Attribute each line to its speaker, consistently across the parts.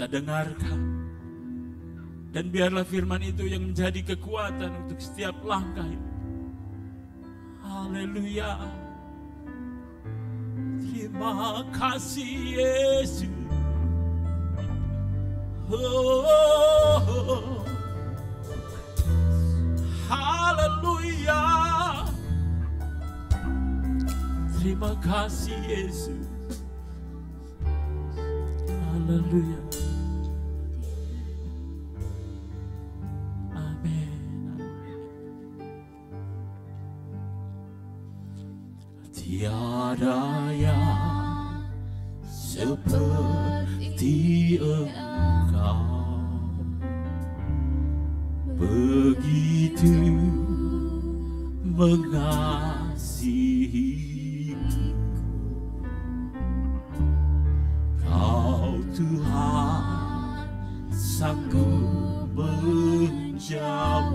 Speaker 1: kita dengarkan. Dan biarlah firman itu yang menjadi kekuatan untuk setiap langkah itu. Haleluya. Terima kasih Yesus. Oh, haleluya. Terima kasih Yesus. Haleluya. Tiada yang seperti Engkau, begitu mengasihiku. Kau Tuhan sanggup menjawab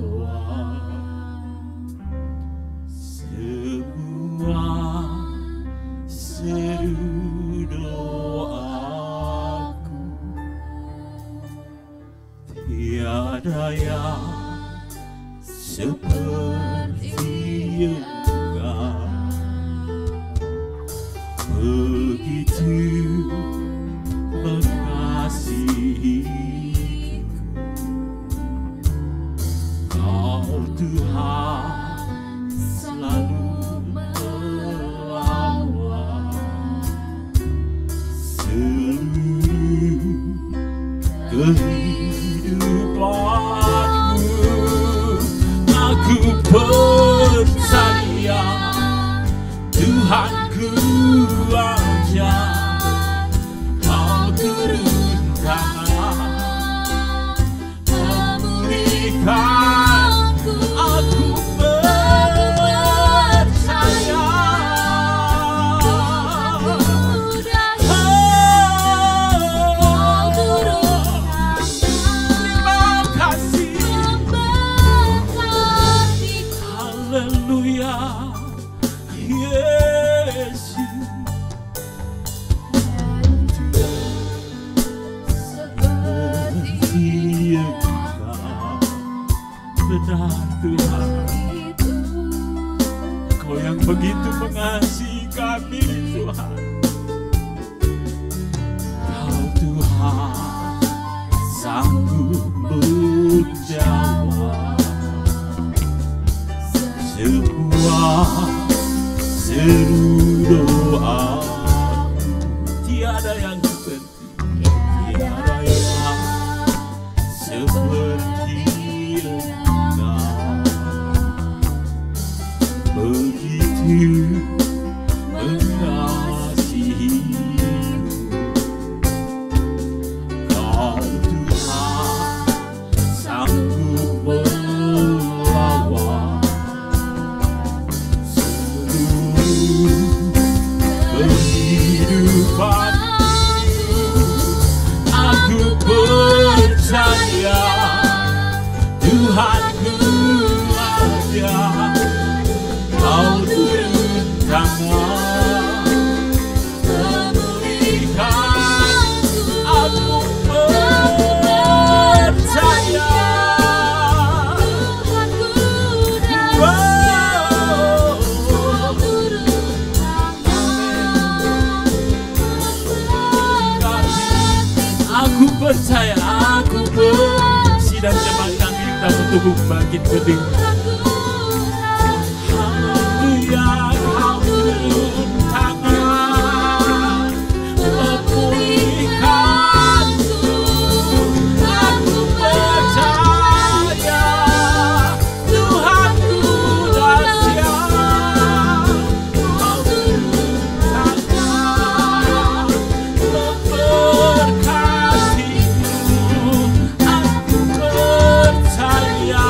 Speaker 1: semua seru doaku. Tiada yang seperti Engkau, begitu mengasihiku. Kau Tuhan selalu kehidupanku. Aku percaya Tuhanku aja. Kau turun tangan memulihkanku. Aku percaya. Benar Tuhan, Kau yang begitu mengasihi kami Tuhan. Kau Tuhan sanggup menjawab semua seru doa. Tiada yang seperti, tiada yang seperti begitu mengasihiku. Kau Tuhan sanggup melawan seluruh kehidupanku. Aku percaya Tuhanku ada. Kau turun tangan memulihkanku. Aku percaya Tuhanku datang. Kau turun tangan. Aku percaya, sidang jemaat kami kita untuk bangkit berdiri. Kau turun tangan memulihkanku. Aku percaya Tuhanku dahsyat. Kau turun tangan memberkatiku. Aku percaya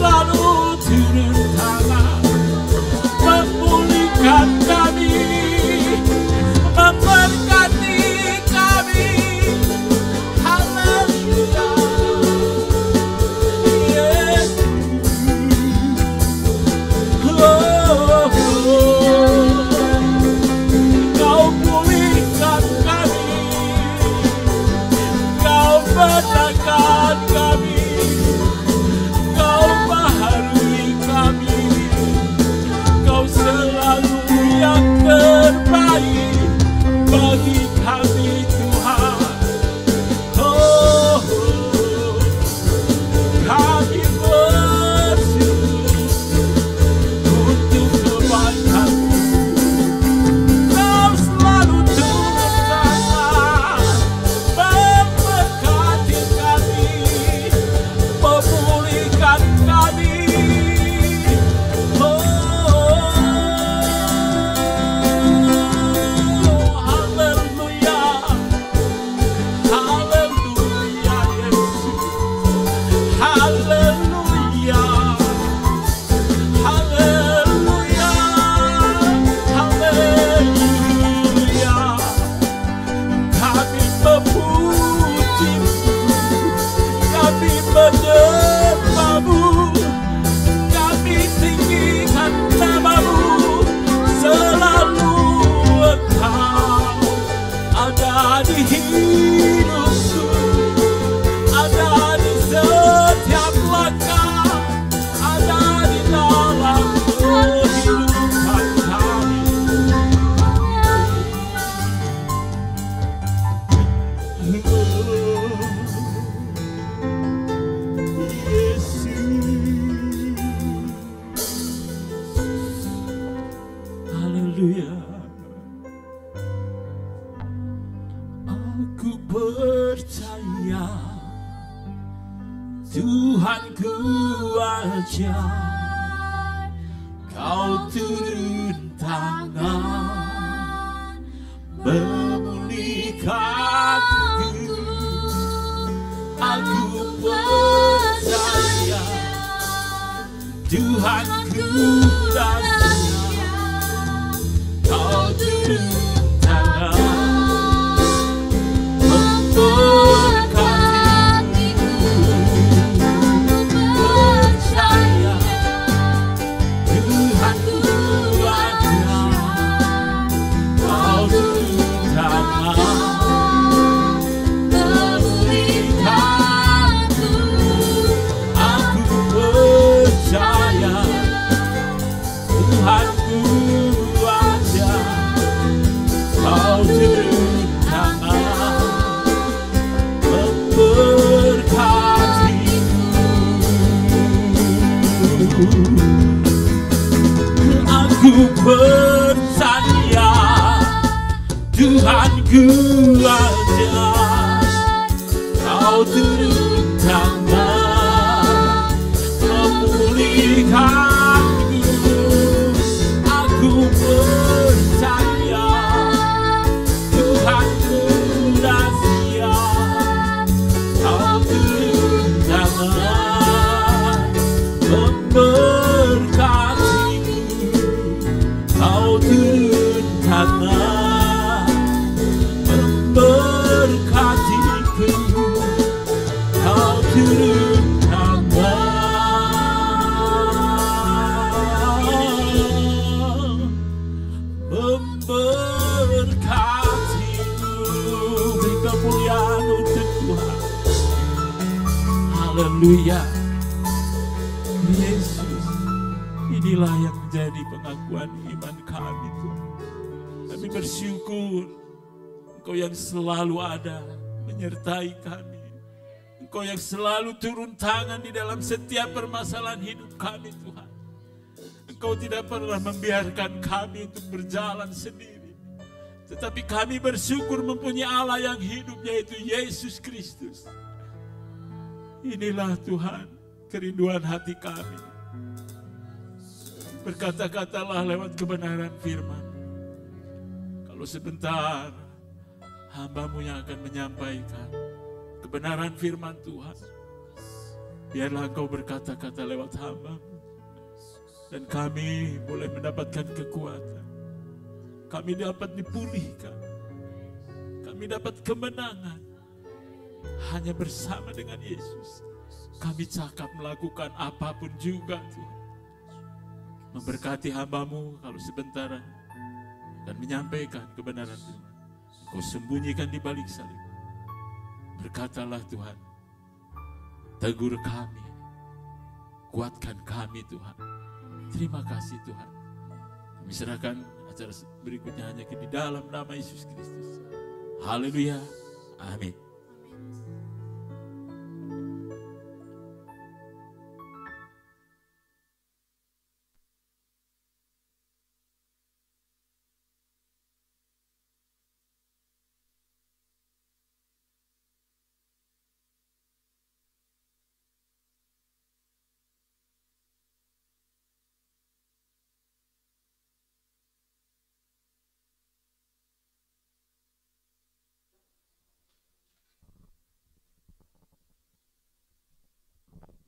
Speaker 1: selalu turun tangan, memulihkan kami, memberkati kami. Haleluya. Yesus. Kau pulihkan kami, Kau benarkan kami, Kau baharui kami. Kau selalu yang terbaik bagi kami, Tuhan. Oh, kami bersyukur untuk kebaikan-Mu. Kau selalu turun tangan, memberkati kami, memulihkan kami. Oh, haleluya, haleluya, Yesus, haleluya, haleluya, haleluya. Kami memuji-Mu, kami menyembah-Mu, kami tinggikan nama-Mu. Selalu Engkau ada di hidupku, ada di setiap langkah, ada di dalam kehidupan kami. Haleluya. Aku percaya Tuhanku ajar, Kau turun tangan, memulihkanku. Aku percaya Tuhanku dahsyat, Kau turun tangan, memberkatiku. Percaya Tuhanku ajar, Kau turun tangan, memulihkanku. Aku percaya Tuhanku ajar, Kau turun tangan, memberkatiku. Aku percaya Tuhanku ajar, Kau turun tangan, memulihkanku. Aku percaya Tuhanku dahsyat, Kau turun tangan, memberkatiku. Kau turun tangan, memberkatiku. Kau turun tangan, memberkatiku. Beri kemuliaan untuk Tuhan. Haleluya. Yesus, inilah yang menjadi pengakuan iman kami, Tuhan. Kami bersyukur Engkau yang selalu ada menyertai kami. Engkau yang selalu turun tangan di dalam setiap permasalahan hidup kami, Tuhan. Engkau tidak pernah membiarkan kami untuk berjalan sendiri. Tetapi kami bersyukur mempunyai Allah yang hidup, yaitu Yesus Kristus. Inilah Tuhan, kerinduan hati kami. Berkata-katalah lewat kebenaran firman. Kalau sebentar, hamba-Mu yang akan menyampaikan kebenaran firman Tuhan. Biarlah Engkau berkata-kata lewat hamba-Mu. Dan kami boleh mendapatkan kekuatan. Kami dapat dipulihkan. Kami dapat kemenangan. Hanya bersama dengan Yesus. Kami cakap melakukan apapun juga Tuhan. Memberkati hamba-Mu kalau sebentar dan menyampaikan kebenaran Tuhan. Kau sembunyikan di balik salib. Berkatalah Tuhan, tegur kami, kuatkan kami Tuhan. Terima kasih Tuhan. Kami serahkan acara berikutnya hanya di dalam nama Yesus Kristus. Haleluya. Amin.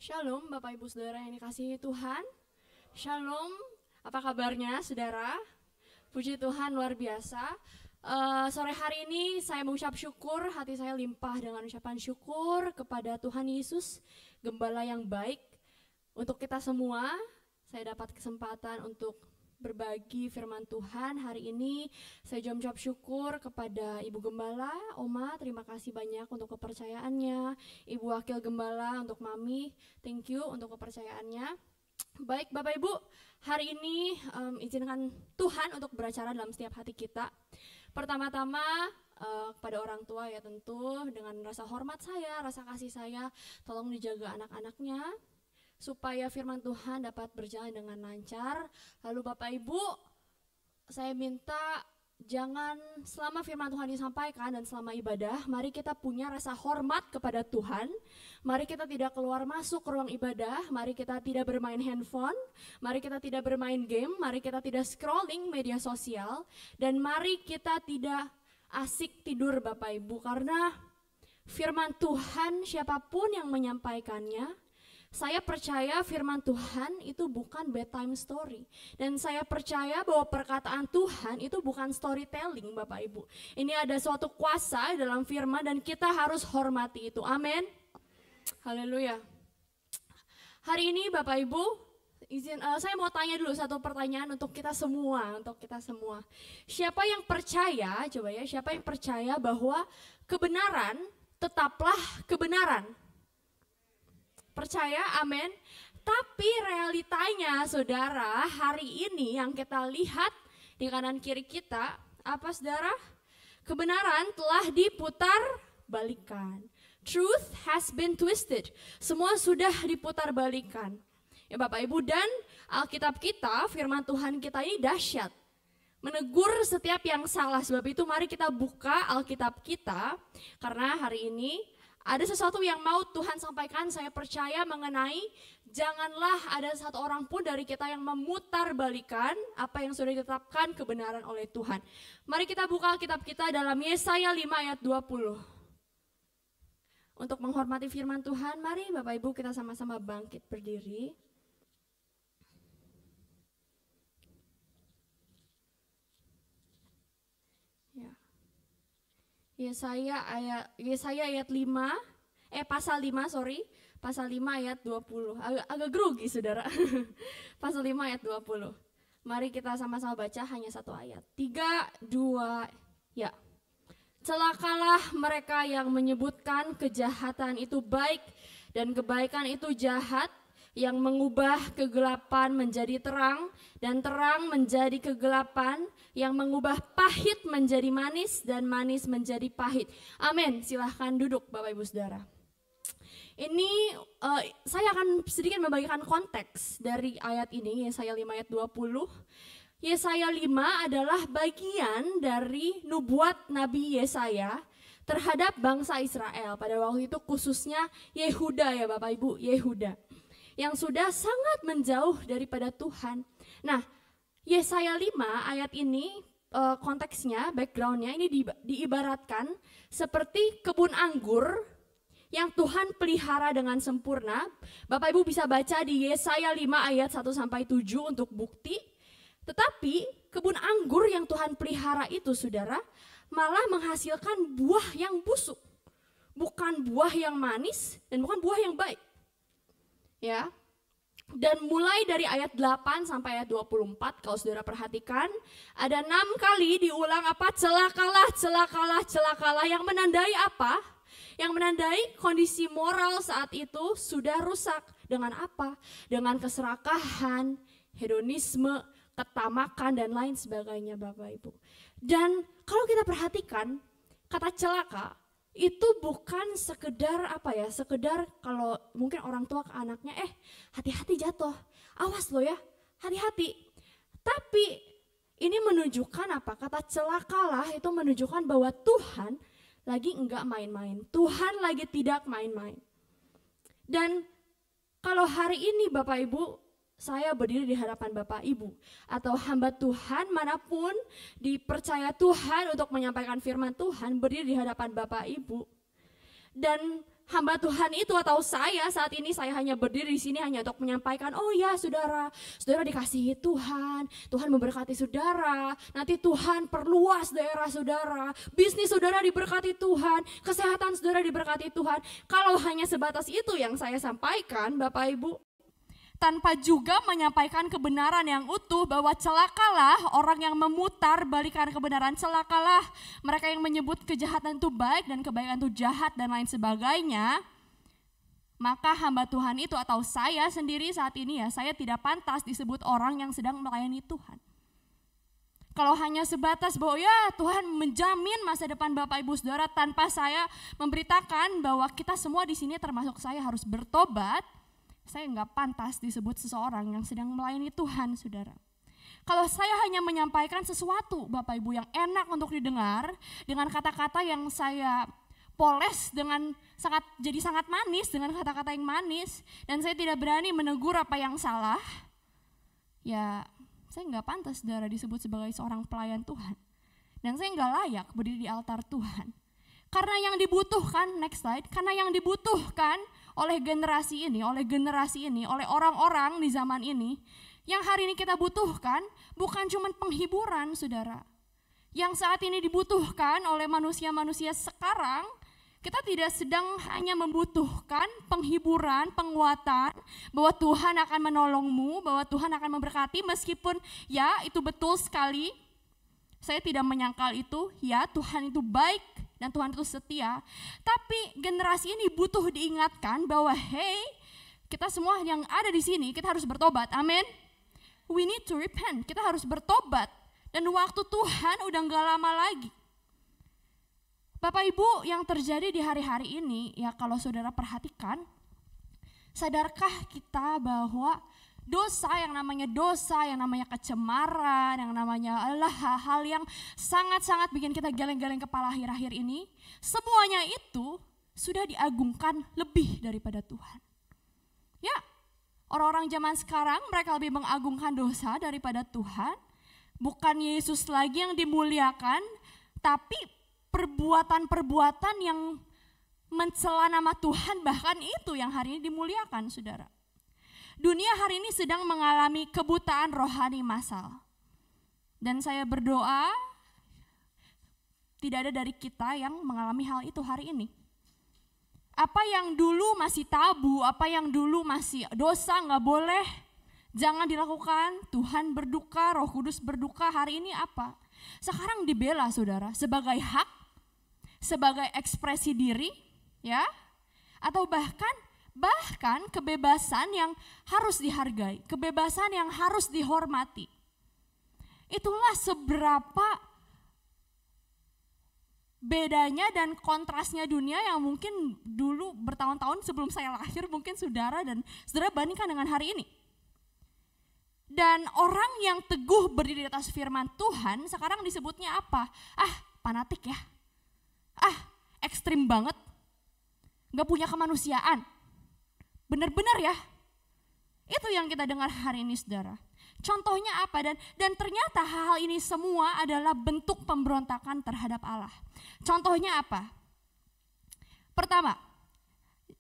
Speaker 2: Shalom Bapak Ibu Saudara yang dikasihi Tuhan. Shalom, apa kabarnya saudara? Puji Tuhan luar biasa. Sore hari ini saya mengucap syukur, hati saya limpah dengan ucapan syukur kepada Tuhan Yesus, Gembala yang baik. Untuk kita semua, saya dapat kesempatan untuk berbagi firman Tuhan hari ini. Saya juga mengucap syukur kepada Ibu Gembala, Oma, terima kasih banyak untuk kepercayaannya. Ibu Wakil Gembala, untuk Mami, thank you untuk kepercayaannya. Baik Bapak Ibu, hari ini izinkan Tuhan untuk beracara dalam setiap hati kita. Pertama-tama kepada orang tua ya tentu, dengan rasa hormat saya, rasa kasih saya, tolong dijaga anak-anaknya, supaya firman Tuhan dapat berjalan dengan lancar. Lalu Bapak Ibu, saya minta jangan selama firman Tuhan disampaikan dan selama ibadah, mari kita punya rasa hormat kepada Tuhan. Mari kita tidak keluar masuk ke ruang ibadah, mari kita tidak bermain handphone, mari kita tidak bermain game, mari kita tidak scrolling media sosial, dan mari kita tidak asik tidur Bapak Ibu, karena firman Tuhan siapapun yang menyampaikannya, saya percaya firman Tuhan itu bukan bedtime story. Dan saya percaya bahwa perkataan Tuhan itu bukan storytelling Bapak Ibu. Ini ada suatu kuasa dalam firman dan kita harus hormati itu. Amin. Haleluya. Hari ini Bapak Ibu, saya mau tanya dulu satu pertanyaan untuk kita semua. Siapa yang percaya, coba ya, siapa yang percaya bahwa kebenaran tetaplah kebenaran? Percaya, amin. Tapi realitanya saudara, hari ini yang kita lihat di kanan kiri kita, apa saudara? Kebenaran telah diputar balikan. Truth has been twisted. Semua sudah diputar balikan. Ya Bapak Ibu, dan Alkitab kita, firman Tuhan kita ini dahsyat. Menegur setiap yang salah. Sebab itu mari kita buka Alkitab kita, karena hari ini ada sesuatu yang mau Tuhan sampaikan, saya percaya mengenai janganlah ada satu orang pun dari kita yang memutar balikan apa yang sudah ditetapkan kebenaran oleh Tuhan. Mari kita buka Alkitab kita dalam Yesaya 5 ayat 20. Untuk menghormati firman Tuhan, mari Bapak Ibu kita sama-sama bangkit berdiri. Yesaya ayat 5, pasal 5 ayat 20. Agak grogi saudara. Pasal 5 ayat 20. Mari kita sama-sama baca hanya satu ayat. 3, 2, ya. Celakalah mereka yang menyebutkan kejahatan itu baik dan kebaikan itu jahat, yang mengubah kegelapan menjadi terang dan terang menjadi kegelapan, yang mengubah pahit menjadi manis dan manis menjadi pahit. Amin. Silahkan duduk Bapak Ibu Saudara. Ini saya akan sedikit membagikan konteks dari ayat ini, Yesaya 5 ayat 20. Yesaya 5 adalah bagian dari nubuat Nabi Yesaya terhadap bangsa Israel. Pada waktu itu khususnya Yehuda ya Bapak Ibu, Yehuda. Yang sudah sangat menjauh daripada Tuhan. Nah, Yesaya 5 ayat ini konteksnya, backgroundnya ini diibaratkan seperti kebun anggur yang Tuhan pelihara dengan sempurna. Bapak Ibu bisa baca di Yesaya 5 ayat 1-7 untuk bukti. Tetapi kebun anggur yang Tuhan pelihara itu saudara, malah menghasilkan buah yang busuk. Bukan buah yang manis dan bukan buah yang baik. Ya. Dan mulai dari ayat 8 sampai ayat 24, kalau saudara perhatikan, ada 6 kali diulang apa? Celakalah, celakalah, celakalah. Yang menandai apa? Yang menandai kondisi moral saat itu sudah rusak. Dengan apa? Dengan keserakahan, hedonisme, ketamakan, dan lain sebagainya Bapak Ibu. Dan kalau kita perhatikan, kata celaka, itu bukan sekedar apa ya, sekedar kalau mungkin orang tua ke anaknya, hati-hati jatuh, awas lo ya, hati-hati. Tapi ini menunjukkan apa? Kata celakalah itu menunjukkan bahwa Tuhan lagi enggak main-main, Tuhan lagi tidak main-main. Dan kalau hari ini Bapak Ibu, saya berdiri di hadapan Bapak Ibu atau hamba Tuhan manapun dipercaya Tuhan untuk menyampaikan firman Tuhan, berdiri di hadapan Bapak Ibu. Dan hamba Tuhan itu atau saya saat ini, saya hanya berdiri di sini hanya untuk menyampaikan, oh ya saudara, saudara dikasihi Tuhan, Tuhan memberkati saudara, nanti Tuhan perluas daerah saudara, bisnis saudara diberkati Tuhan, kesehatan saudara diberkati Tuhan. Kalau hanya sebatas itu yang saya sampaikan Bapak Ibu, tanpa juga menyampaikan kebenaran yang utuh bahwa celakalah orang yang memutar balikan kebenaran, celakalah mereka yang menyebut kejahatan itu baik dan kebaikan itu jahat dan lain sebagainya, maka hamba Tuhan itu atau saya sendiri saat ini ya, saya tidak pantas disebut orang yang sedang melayani Tuhan. Kalau hanya sebatas bahwa ya Tuhan menjamin masa depan Bapak Ibu Saudara tanpa saya memberitakan bahwa kita semua di sini termasuk saya harus bertobat, saya nggak pantas disebut seseorang yang sedang melayani Tuhan, saudara. Kalau saya hanya menyampaikan sesuatu, Bapak Ibu, yang enak untuk didengar, dengan kata-kata yang saya poles dengan sangat manis, dengan kata-kata yang manis, dan saya tidak berani menegur apa yang salah, ya saya nggak pantas, saudara, disebut sebagai seorang pelayan Tuhan. Dan saya nggak layak berdiri di altar Tuhan. Karena yang dibutuhkan, next slide, karena yang dibutuhkan oleh generasi ini, oleh orang-orang di zaman ini, yang hari ini kita butuhkan bukan cuma penghiburan, saudara. Yang saat ini dibutuhkan oleh manusia-manusia sekarang, kita tidak sedang hanya membutuhkan penghiburan, penguatan, bahwa Tuhan akan menolongmu, bahwa Tuhan akan memberkati, meskipun ya itu betul sekali. Saya tidak menyangkal itu, ya Tuhan itu baik dan Tuhan itu setia. Tapi generasi ini butuh diingatkan bahwa hey, kita semua yang ada di sini, kita harus bertobat, amin. We need to repent, kita harus bertobat. Dan waktu Tuhan udah gak lama lagi. Bapak Ibu, yang terjadi di hari-hari ini, ya kalau saudara perhatikan, sadarkah kita bahwa dosa, yang namanya kecemaran, yang namanya adalah hal-hal yang sangat-sangat bikin kita geleng-geleng kepala akhir-akhir ini, semuanya itu sudah diagungkan lebih daripada Tuhan. Ya, orang-orang zaman sekarang mereka lebih mengagungkan dosa daripada Tuhan. Bukan Yesus lagi yang dimuliakan, tapi perbuatan-perbuatan yang mencela nama Tuhan, bahkan itu yang hari ini dimuliakan, saudara. Dunia hari ini sedang mengalami kebutaan rohani massal. Dan saya berdoa tidak ada dari kita yang mengalami hal itu hari ini. Apa yang dulu masih tabu, apa yang dulu masih dosa, gak boleh, jangan dilakukan, Tuhan berduka, Roh Kudus berduka, hari ini apa? Sekarang dibela, saudara, sebagai hak, sebagai ekspresi diri, ya, atau bahkan kebebasan yang harus dihargai, kebebasan yang harus dihormati. Itulah seberapa bedanya dan kontrasnya dunia yang mungkin dulu bertahun-tahun sebelum saya lahir mungkin saudara bandingkan dengan hari ini. Dan orang yang teguh berdiri di atas firman Tuhan sekarang disebutnya apa? Fanatik ya, ekstrim banget, gak punya kemanusiaan. Benar-benar ya, itu yang kita dengar hari ini, saudara. Contohnya apa? Dan ternyata hal-hal ini semua adalah bentuk pemberontakan terhadap Allah. Contohnya apa? Pertama,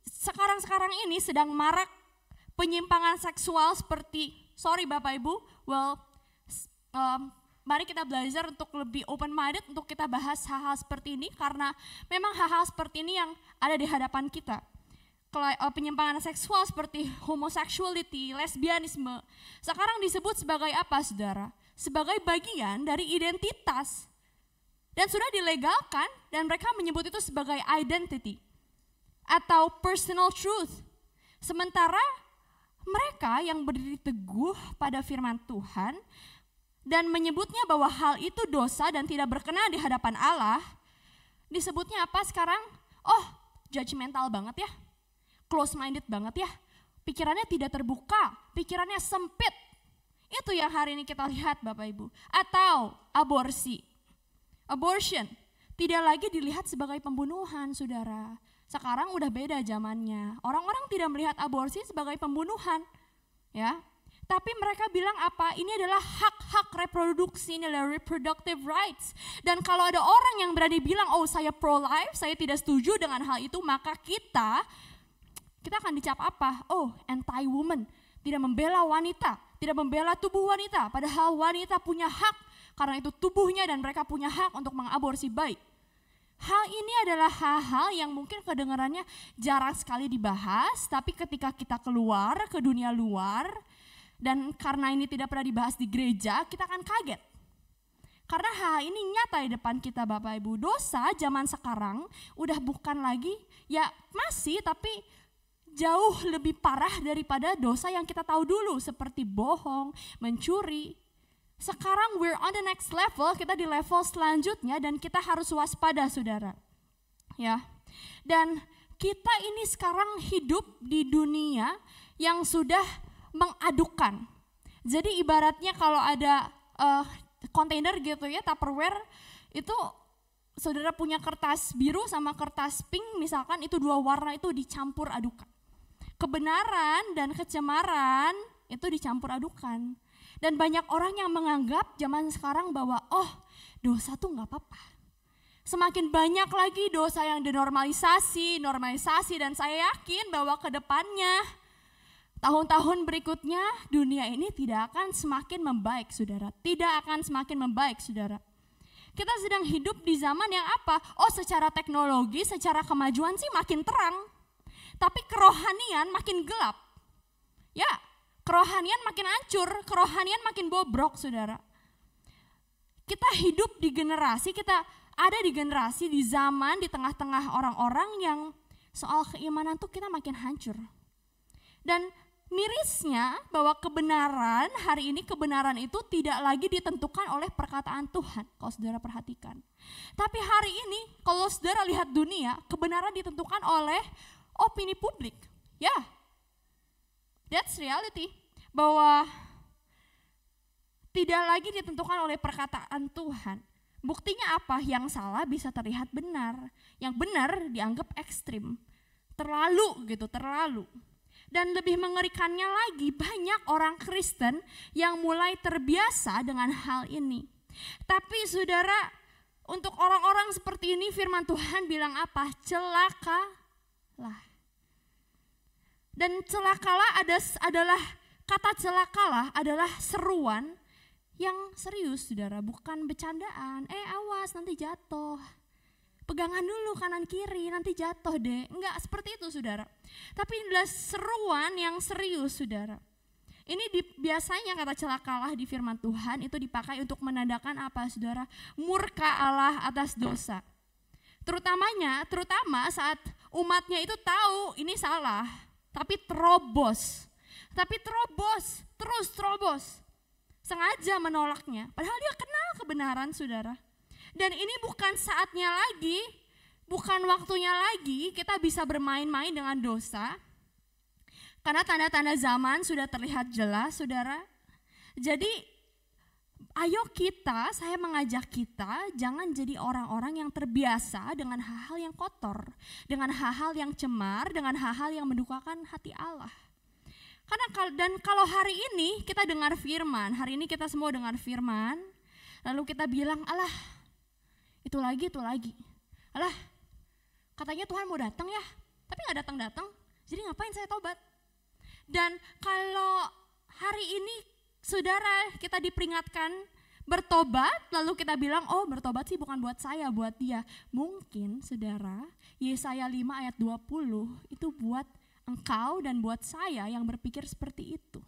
Speaker 2: sekarang ini sedang marak penyimpangan seksual seperti, sorry Bapak Ibu, mari kita belajar untuk lebih open minded untuk kita bahas hal-hal seperti ini, karena memang hal-hal seperti ini yang ada di hadapan kita. Penyimpangan seksual seperti homosexuality, lesbianisme, sekarang disebut sebagai apa saudara? Sebagai bagian dari identitas. Dan sudah dilegalkan dan mereka menyebut itu sebagai identity atau personal truth. Sementara mereka yang berdiri teguh pada firman Tuhan dan menyebutnya bahwa hal itu dosa dan tidak berkenan di hadapan Allah, disebutnya apa sekarang? Oh, judgmental banget ya. Close minded banget ya, pikirannya tidak terbuka, pikirannya sempit. Itu yang hari ini kita lihat Bapak Ibu. Atau abortion, tidak lagi dilihat sebagai pembunuhan saudara. Sekarang udah beda zamannya, orang-orang tidak melihat aborsi sebagai pembunuhan. Ya, tapi mereka bilang apa? Ini adalah hak-hak reproduksi, ini adalah reproductive rights. Dan kalau ada orang yang berani bilang, oh saya pro-life, saya tidak setuju dengan hal itu, maka kita akan dicap apa? Oh, anti-woman, tidak membela wanita, tidak membela tubuh wanita. Padahal wanita punya hak, karena itu tubuhnya dan mereka punya hak untuk mengaborsi bayi. Hal ini adalah hal-hal yang mungkin kedengarannya jarang sekali dibahas, tapi ketika kita keluar ke dunia luar, dan karena ini tidak pernah dibahas di gereja, kita akan kaget. Karena hal ini nyata di depan kita Bapak Ibu. Dosa zaman sekarang udah bukan lagi, ya masih tapi jauh lebih parah daripada dosa yang kita tahu dulu seperti bohong, mencuri. Sekarang we're on the next level, kita di level selanjutnya dan kita harus waspada saudara. Ya. Dan kita ini sekarang hidup di dunia yang sudah mengadukan. Jadi ibaratnya kalau ada kontainer gitu ya, Tupperware, itu saudara punya kertas biru sama kertas pink misalkan, itu dua warna itu dicampur adukan. Kebenaran dan kecemaran itu dicampur adukan. Dan banyak orang yang menganggap zaman sekarang bahwa oh dosa tuh gak apa-apa. Semakin banyak lagi dosa yang dinormalisasi, dan saya yakin bahwa ke depannya, tahun-tahun berikutnya dunia ini tidak akan semakin membaik saudara. Tidak akan semakin membaik saudara. Kita sedang hidup di zaman yang apa? Oh secara teknologi, secara kemajuan sih makin terang. Tapi kerohanian makin gelap. Ya, kerohanian makin hancur, kerohanian makin bobrok saudara. Kita hidup di generasi, kita ada di generasi, di zaman, di tengah-tengah orang-orang yang soal keimanan tuh kita makin hancur. Dan mirisnya bahwa kebenaran, hari ini kebenaran itu tidak lagi ditentukan oleh perkataan Tuhan, kalau saudara perhatikan. Tapi hari ini kalau saudara lihat dunia, kebenaran ditentukan oleh opini publik. Ya, that's reality. Bahwa tidak lagi ditentukan oleh perkataan Tuhan. Buktinya apa? Yang salah bisa terlihat benar. Yang benar dianggap ekstrim. Terlalu gitu, terlalu. Dan lebih mengerikannya lagi, banyak orang Kristen yang mulai terbiasa dengan hal ini. Tapi saudara, untuk orang-orang seperti ini firman Tuhan bilang apa? Celakalah. Dan celakalah adalah kata celakalah adalah seruan yang serius saudara, bukan bercandaan. Awas nanti jatuh. Pegangan dulu kanan kiri nanti jatuh deh. Enggak seperti itu saudara. Tapi ini adalah seruan yang serius saudara. Ini biasanya kata celakalah di firman Tuhan itu dipakai untuk menandakan apa saudara? Murka Allah atas dosa. Terutama saat umatnya itu tahu ini salah, tapi terus terobos, sengaja menolaknya. Padahal dia kenal kebenaran saudara. Dan ini bukan saatnya lagi, bukan waktunya lagi kita bisa bermain-main dengan dosa. Karena tanda-tanda zaman sudah terlihat jelas saudara. Jadi ayo saya mengajak kita jangan jadi orang-orang yang terbiasa dengan hal-hal yang kotor, dengan hal-hal yang cemar, dengan hal-hal yang mendukakan hati Allah. Dan kalau hari ini kita dengar firman, hari ini kita semua dengar firman, lalu kita bilang, alah itu lagi. Alah katanya Tuhan mau datang ya, tapi nggak datang-datang. Jadi ngapain saya tobat? Dan kalau hari ini saudara kita diperingatkan bertobat, lalu kita bilang, oh bertobat sih bukan buat saya, buat dia. Mungkin saudara, Yesaya 5 ayat 20 itu buat engkau dan buat saya yang berpikir seperti itu.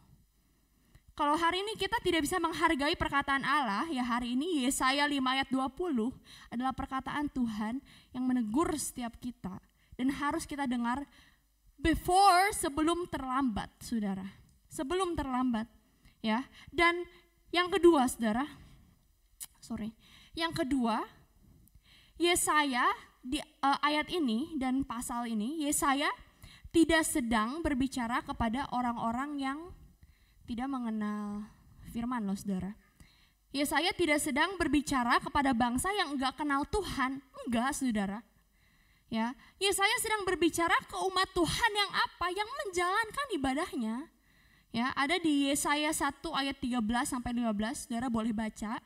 Speaker 2: Kalau hari ini kita tidak bisa menghargai perkataan Allah, ya hari ini Yesaya 5 ayat 20 adalah perkataan Tuhan yang menegur setiap kita. Dan harus kita dengar sebelum terlambat, saudara. Sebelum terlambat, ya. Dan yang kedua, saudara, Yang kedua, Yesaya di ayat ini dan pasal ini, Yesaya tidak sedang berbicara kepada orang-orang yang tidak mengenal firman loh, saudara. Yesaya tidak sedang berbicara kepada bangsa yang enggak kenal Tuhan, enggak, saudara. Ya, Yesaya sedang berbicara ke umat Tuhan yang apa? Yang menjalankan ibadahnya. Ya, ada di Yesaya 1 ayat 13 sampai 15, saudara boleh baca.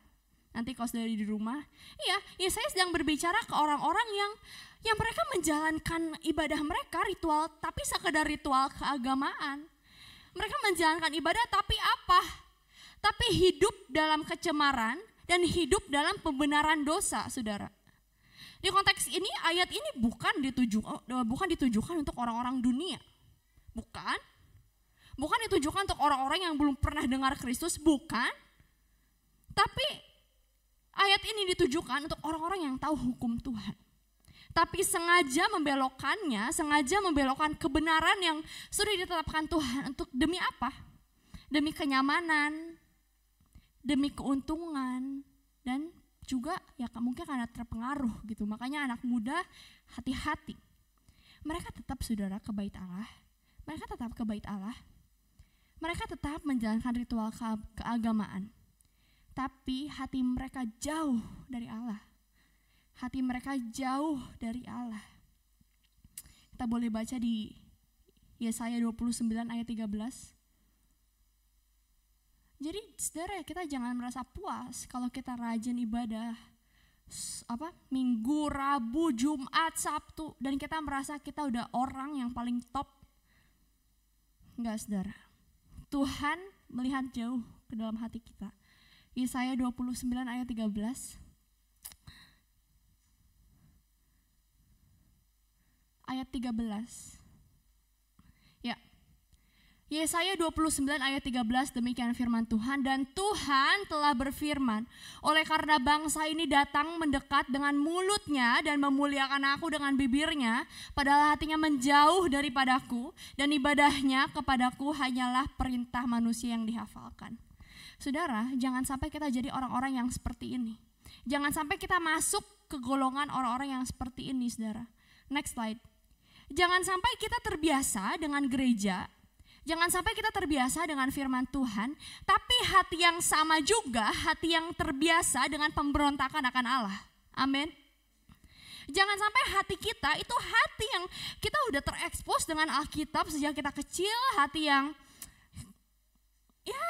Speaker 2: Nanti kalau saudara di rumah. Iya, Yesaya sedang berbicara ke orang-orang yang mereka menjalankan ibadah mereka, ritual, tapi sekedar ritual keagamaan. Mereka menjalankan ibadah tapi apa? Tapi hidup dalam kecemaran dan hidup dalam pembenaran dosa, saudara. Di konteks ini, ayat ini bukan ditujukan untuk orang-orang dunia. Bukan ditujukan untuk orang-orang yang belum pernah dengar Kristus, bukan. Tapi ayat ini ditujukan untuk orang-orang yang tahu hukum Tuhan. Tapi sengaja membelokkan kebenaran yang sudah ditetapkan Tuhan untuk demi apa? Demi kenyamanan, demi keuntungan, dan juga ya mungkin karena terpengaruh gitu. Makanya anak muda hati-hati. Mereka tetap saudara ke bait Allah. Mereka tetap menjalankan ritual keagamaan. Tapi hati mereka jauh dari Allah. Kita boleh baca di Yesaya 29 ayat 13. Jadi saudara, kita jangan merasa puas kalau kita rajin ibadah Minggu, Rabu, Jumat, Sabtu, dan kita merasa kita udah orang yang paling top. Enggak, saudara. Tuhan melihat jauh ke dalam hati kita. Yesaya 29 ayat 13. Ayat 13. Ya. Yesaya 29 ayat 13, demikian firman Tuhan. Dan Tuhan telah berfirman, oleh karena bangsa ini datang mendekat dengan mulutnya dan memuliakan aku dengan bibirnya, padahal hatinya menjauh daripadaku, dan ibadahnya kepadaku hanyalah perintah manusia yang dihafalkan. Saudara, jangan sampai kita jadi orang-orang yang seperti ini. Jangan sampai kita masuk ke golongan orang-orang yang seperti ini, saudara. Next slide. Jangan sampai kita terbiasa dengan gereja. Jangan sampai kita terbiasa dengan firman Tuhan, tapi hati yang sama juga, hati yang terbiasa dengan pemberontakan akan Allah. Amin. Jangan sampai hati kita itu hati yang kita udah terekspos dengan Alkitab sejak kita kecil, hati yang ya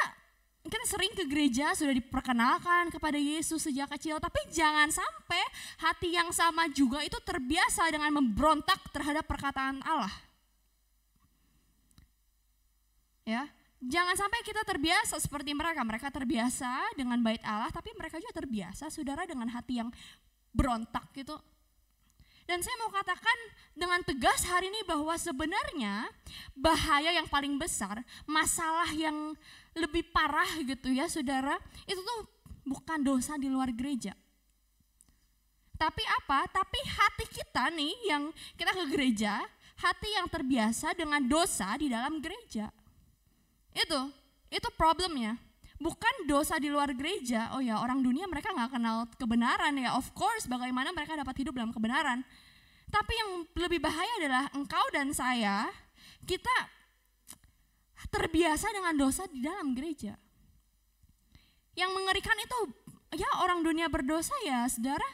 Speaker 2: kita sering ke gereja, sudah diperkenalkan kepada Yesus sejak kecil, tapi jangan sampai hati yang sama juga itu terbiasa dengan memberontak terhadap perkataan Allah. Ya, jangan sampai kita terbiasa seperti mereka. Mereka terbiasa dengan bait Allah, tapi mereka juga terbiasa, saudara, dengan hati yang berontak gitu. Dan saya mau katakan dengan tegas hari ini bahwa sebenarnya bahaya yang paling besar, masalah yang lebih parah gitu ya saudara, itu tuh bukan dosa di luar gereja. Tapi apa? Tapi hati kita nih yang kita ke gereja, hati yang terbiasa dengan dosa di dalam gereja. Itu problemnya. Bukan dosa di luar gereja. Oh ya, orang dunia mereka gak kenal kebenaran ya. Of course, bagaimana mereka dapat hidup dalam kebenaran. Tapi yang lebih bahaya adalah engkau dan saya, kita terbiasa dengan dosa di dalam gereja. Yang mengerikan itu, ya orang dunia berdosa ya saudara,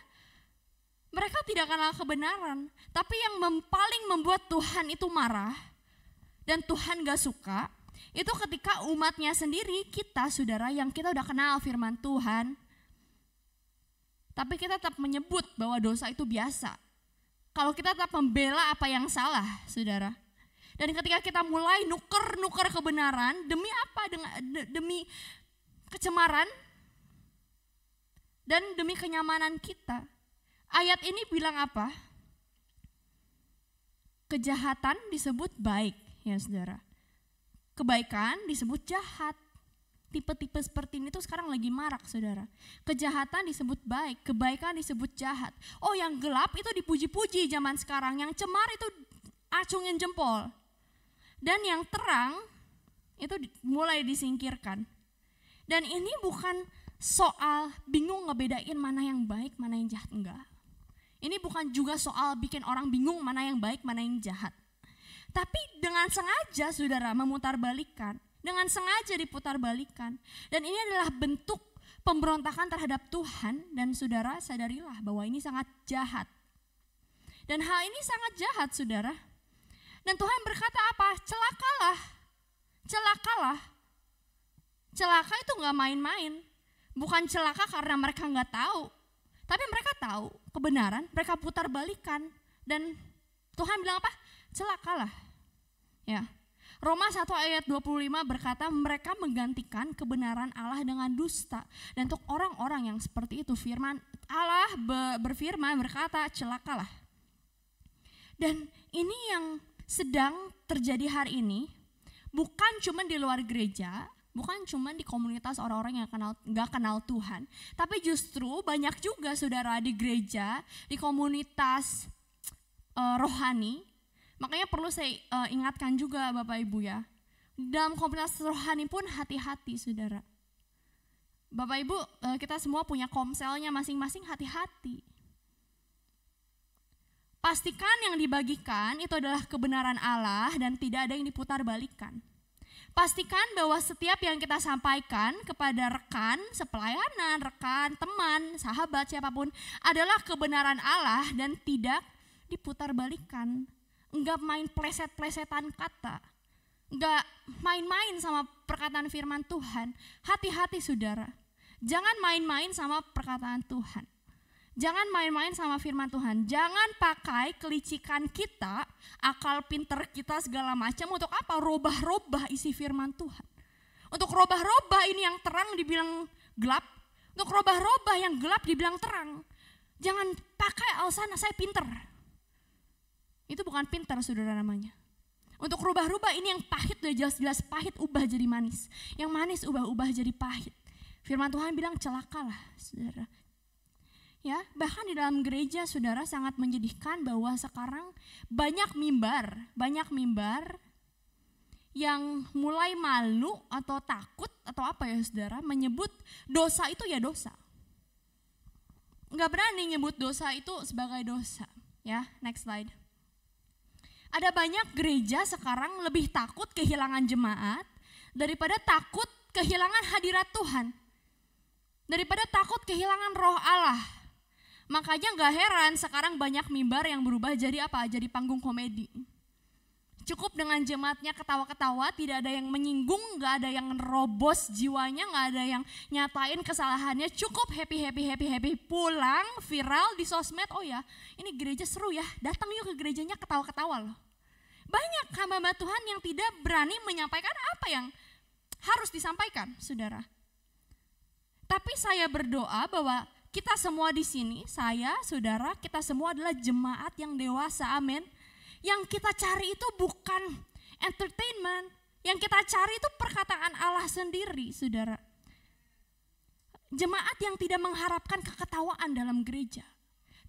Speaker 2: mereka tidak kenal kebenaran. Tapi yang paling membuat Tuhan itu marah dan Tuhan gak suka, itu ketika umatnya sendiri, kita saudara yang kita udah kenal firman Tuhan, tapi kita tetap menyebut bahwa dosa itu biasa. Kalau kita tetap membela apa yang salah, saudara. Dan ketika kita mulai nuker kebenaran, demi apa? Demi kecemaran dan demi kenyamanan kita. Ayat ini bilang apa? Kejahatan disebut baik, ya saudara. Kebaikan disebut jahat. Tipe-tipe seperti ini tuh sekarang lagi marak, saudara. Kejahatan disebut baik, kebaikan disebut jahat. Oh, yang gelap itu dipuji-puji zaman sekarang, yang cemar itu acungin jempol. Dan yang terang itu mulai disingkirkan. Dan ini bukan soal bingung ngebedain mana yang baik, mana yang jahat, enggak. Ini bukan juga soal bikin orang bingung mana yang baik, mana yang jahat. Tapi dengan sengaja, saudara, memutarbalikkan. Dengan sengaja diputarbalikkan. Dan ini adalah bentuk pemberontakan terhadap Tuhan. Dan saudara, sadarilah bahwa ini sangat jahat. Dan hal ini sangat jahat, saudara. Dan Tuhan berkata apa? Celakalah. Celakalah. Celaka itu gak main-main. Bukan celaka karena mereka gak tahu. Tapi mereka tahu kebenaran, mereka putarbalikkan. Dan Tuhan bilang apa? Celakalah. Ya. Roma 1 ayat 25 berkata mereka menggantikan kebenaran Allah dengan dusta. Dan untuk orang-orang yang seperti itu firman Allah berfirman berkata celakalah. Dan ini yang sedang terjadi hari ini bukan cuma di luar gereja, bukan cuma di komunitas orang-orang yang gak kenal Tuhan. Tapi justru banyak juga saudara di gereja, di komunitas rohani. Makanya perlu saya ingatkan juga Bapak Ibu ya. Dalam komunitas rohani pun hati-hati saudara. Bapak Ibu kita semua punya komselnya masing-masing, hati-hati. Pastikan yang dibagikan itu adalah kebenaran Allah dan tidak ada yang diputarbalikkan. Pastikan bahwa setiap yang kita sampaikan kepada rekan, sepelayanan, rekan, teman, sahabat, siapapun adalah kebenaran Allah dan tidak diputarbalikkan. Enggak main pleset-plesetan kata, enggak main-main sama perkataan firman Tuhan. Hati-hati saudara, jangan main-main sama perkataan Tuhan. Jangan main-main sama firman Tuhan. Jangan pakai kelicikan kita, akal pinter kita segala macam untuk apa? Robah-robah isi firman Tuhan. Untuk robah-robah ini yang terang dibilang gelap, untuk robah-robah yang gelap dibilang terang. Jangan pakai alasan saya pinter. Itu bukan pintar saudara namanya. Untuk rubah-rubah ini yang pahit udah jelas-jelas pahit ubah jadi manis. Yang manis ubah-ubah jadi pahit. Firman Tuhan bilang celakalah saudara. Ya, bahkan di dalam gereja saudara sangat menyedihkan bahwa sekarang banyak mimbar yang mulai malu atau takut atau apa ya saudara menyebut dosa itu ya dosa. Enggak berani nyebut dosa itu sebagai dosa. Ya, next slide. Ada banyak gereja sekarang lebih takut kehilangan jemaat daripada takut kehilangan hadirat Tuhan. Daripada takut kehilangan roh Allah. Makanya gak heran sekarang banyak mimbar yang berubah jadi apa? Jadi panggung komedi. Cukup dengan jemaatnya ketawa-ketawa, tidak ada yang menyinggung, gak ada yang nerobos jiwanya, gak ada yang nyatain kesalahannya. Cukup happy, pulang viral di sosmed. Oh ya, ini gereja seru ya, datang yuk ke gerejanya ketawa-ketawa loh. Banyak hamba Tuhan yang tidak berani menyampaikan apa yang harus disampaikan, saudara. Tapi saya berdoa bahwa kita semua di sini, saya, saudara, kita semua adalah jemaat yang dewasa, amin. Yang kita cari itu bukan entertainment, yang kita cari itu perkataan Allah sendiri, saudara. Jemaat yang tidak mengharapkan keketawaan dalam gereja.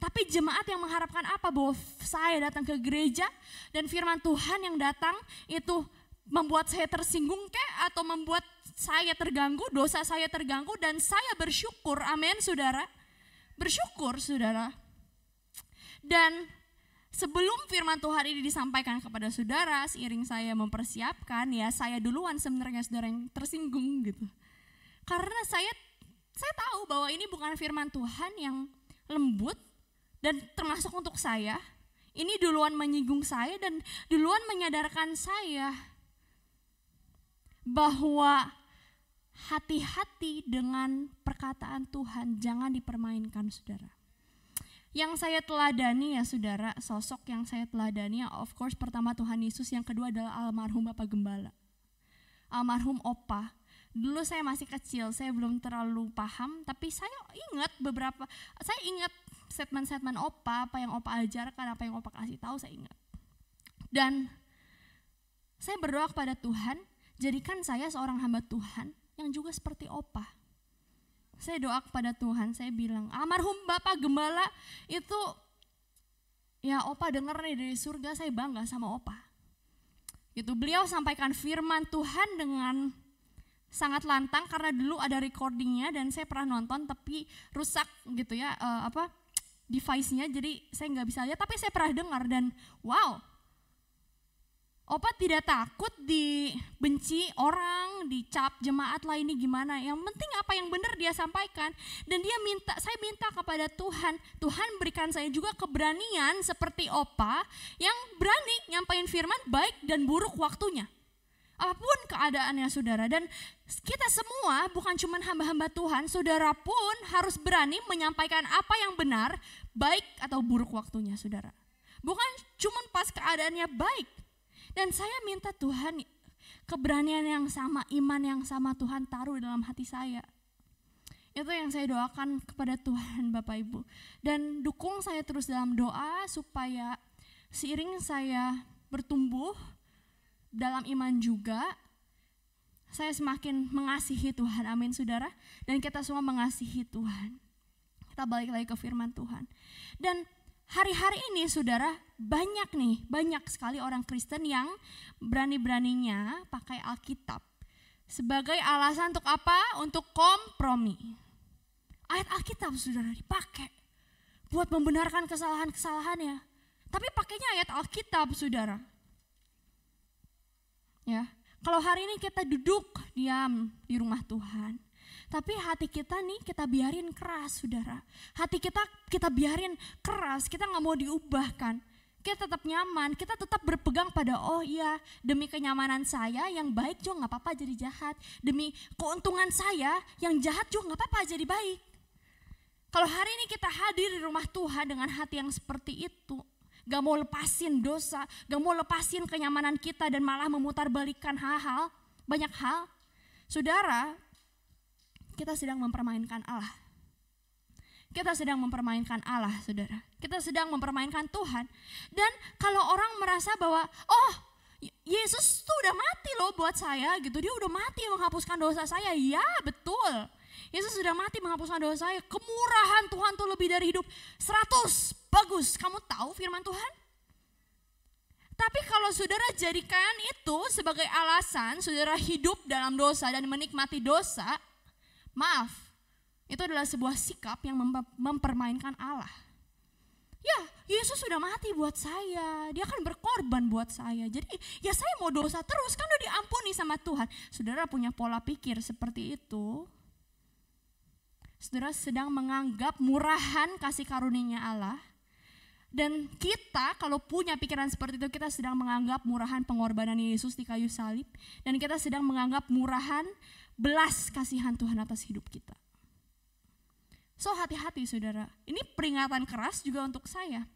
Speaker 2: Tapi jemaat yang mengharapkan apa? Bahwa saya datang ke gereja dan firman Tuhan yang datang itu membuat saya tersinggung atau membuat saya terganggu, dosa saya terganggu dan saya bersyukur, amin saudara. Bersyukur saudara. Dan sebelum firman Tuhan ini disampaikan kepada saudara, seiring saya mempersiapkan ya saya duluan sebenarnya saudara yang tersinggung gitu. Karena saya tahu bahwa ini bukan firman Tuhan yang lembut, dan termasuk untuk saya, ini duluan menyinggung saya dan duluan menyadarkan saya bahwa hati-hati dengan perkataan Tuhan, jangan dipermainkan saudara. Yang saya teladani ya saudara, sosok yang saya teladani of course pertama Tuhan Yesus, yang kedua adalah almarhum Bapak Gembala. Almarhum Opa. Dulu saya masih kecil, saya belum terlalu paham, tapi saya ingat statement-statement Opa, apa yang Opa ajarkan, apa yang Opa kasih tahu saya ingat. Dan saya berdoa kepada Tuhan, jadikan saya seorang hamba Tuhan yang juga seperti Opa. Saya doa kepada Tuhan, saya bilang, almarhum Bapak Gembala itu, ya Opa denger nih dari surga, saya bangga sama Opa. Gitu, beliau sampaikan firman Tuhan dengan sangat lantang, karena dulu ada recordingnya dan saya pernah nonton tapi rusak gitu ya, device-nya, jadi saya nggak bisa lihat, tapi saya pernah dengar dan wow. Opa tidak takut dibenci orang, dicap jemaat lainnya gimana. Yang penting apa yang benar dia sampaikan. Dan saya minta kepada Tuhan, Tuhan berikan saya juga keberanian seperti Opa yang berani nyampain firman baik dan buruk waktunya. Apapun keadaannya saudara. Dan kita semua bukan cuma hamba-hamba Tuhan, saudara pun harus berani menyampaikan apa yang benar, baik atau buruk waktunya saudara. Bukan cuma pas keadaannya baik. Dan saya minta Tuhan keberanian yang sama, iman yang sama Tuhan taruh dalam hati saya. Itu yang saya doakan kepada Tuhan Bapak Ibu. Dan dukung saya terus dalam doa supaya seiring saya bertumbuh dalam iman juga, saya semakin mengasihi Tuhan, amin saudara. Dan kita semua mengasihi Tuhan. Kita balik lagi ke firman Tuhan. Dan hari-hari ini saudara, banyak sekali orang Kristen yang berani-beraninya pakai Alkitab sebagai alasan untuk apa? Untuk kompromi. Ayat Alkitab saudara dipakai buat membenarkan kesalahan-kesalahannya. Tapi pakainya ayat Alkitab saudara. Ya, kalau hari ini kita duduk diam di rumah Tuhan, tapi hati kita nih kita biarin keras saudara. Hati kita biarin keras, kita gak mau diubahkan. Kita tetap nyaman, kita tetap berpegang pada oh iya demi kenyamanan saya yang baik juga gak apa-apa jadi jahat. Demi keuntungan saya yang jahat juga gak apa-apa jadi baik. Kalau hari ini kita hadir di rumah Tuhan dengan hati yang seperti itu, gak mau lepasin dosa, gak mau lepasin kenyamanan kita dan malah memutarbalikkan banyak hal. Saudara, kita sedang mempermainkan Allah. Kita sedang mempermainkan Allah, saudara. Kita sedang mempermainkan Tuhan. Dan kalau orang merasa bahwa, oh Yesus tuh udah mati loh buat saya gitu. Dia udah mati menghapuskan dosa saya. Ya betul. Yesus sudah mati menghapuskan dosa saya. Kemurahan Tuhan tuh lebih dari hidup 100. Bagus, kamu tahu firman Tuhan? Tapi kalau saudara jadikan itu sebagai alasan saudara hidup dalam dosa dan menikmati dosa, maaf, itu adalah sebuah sikap yang mempermainkan Allah. Ya, Yesus sudah mati buat saya, dia kan berkorban buat saya. Jadi ya saya mau dosa terus, kan udah diampuni sama Tuhan. Saudara punya pola pikir seperti itu, saudara sedang menganggap murahan kasih karunia Allah. Dan kita kalau punya pikiran seperti itu, kita sedang menganggap murahan pengorbanan Yesus di kayu salib. Dan kita sedang menganggap murahan belas kasihan Tuhan atas hidup kita. So hati-hati saudara, ini peringatan keras juga untuk saya.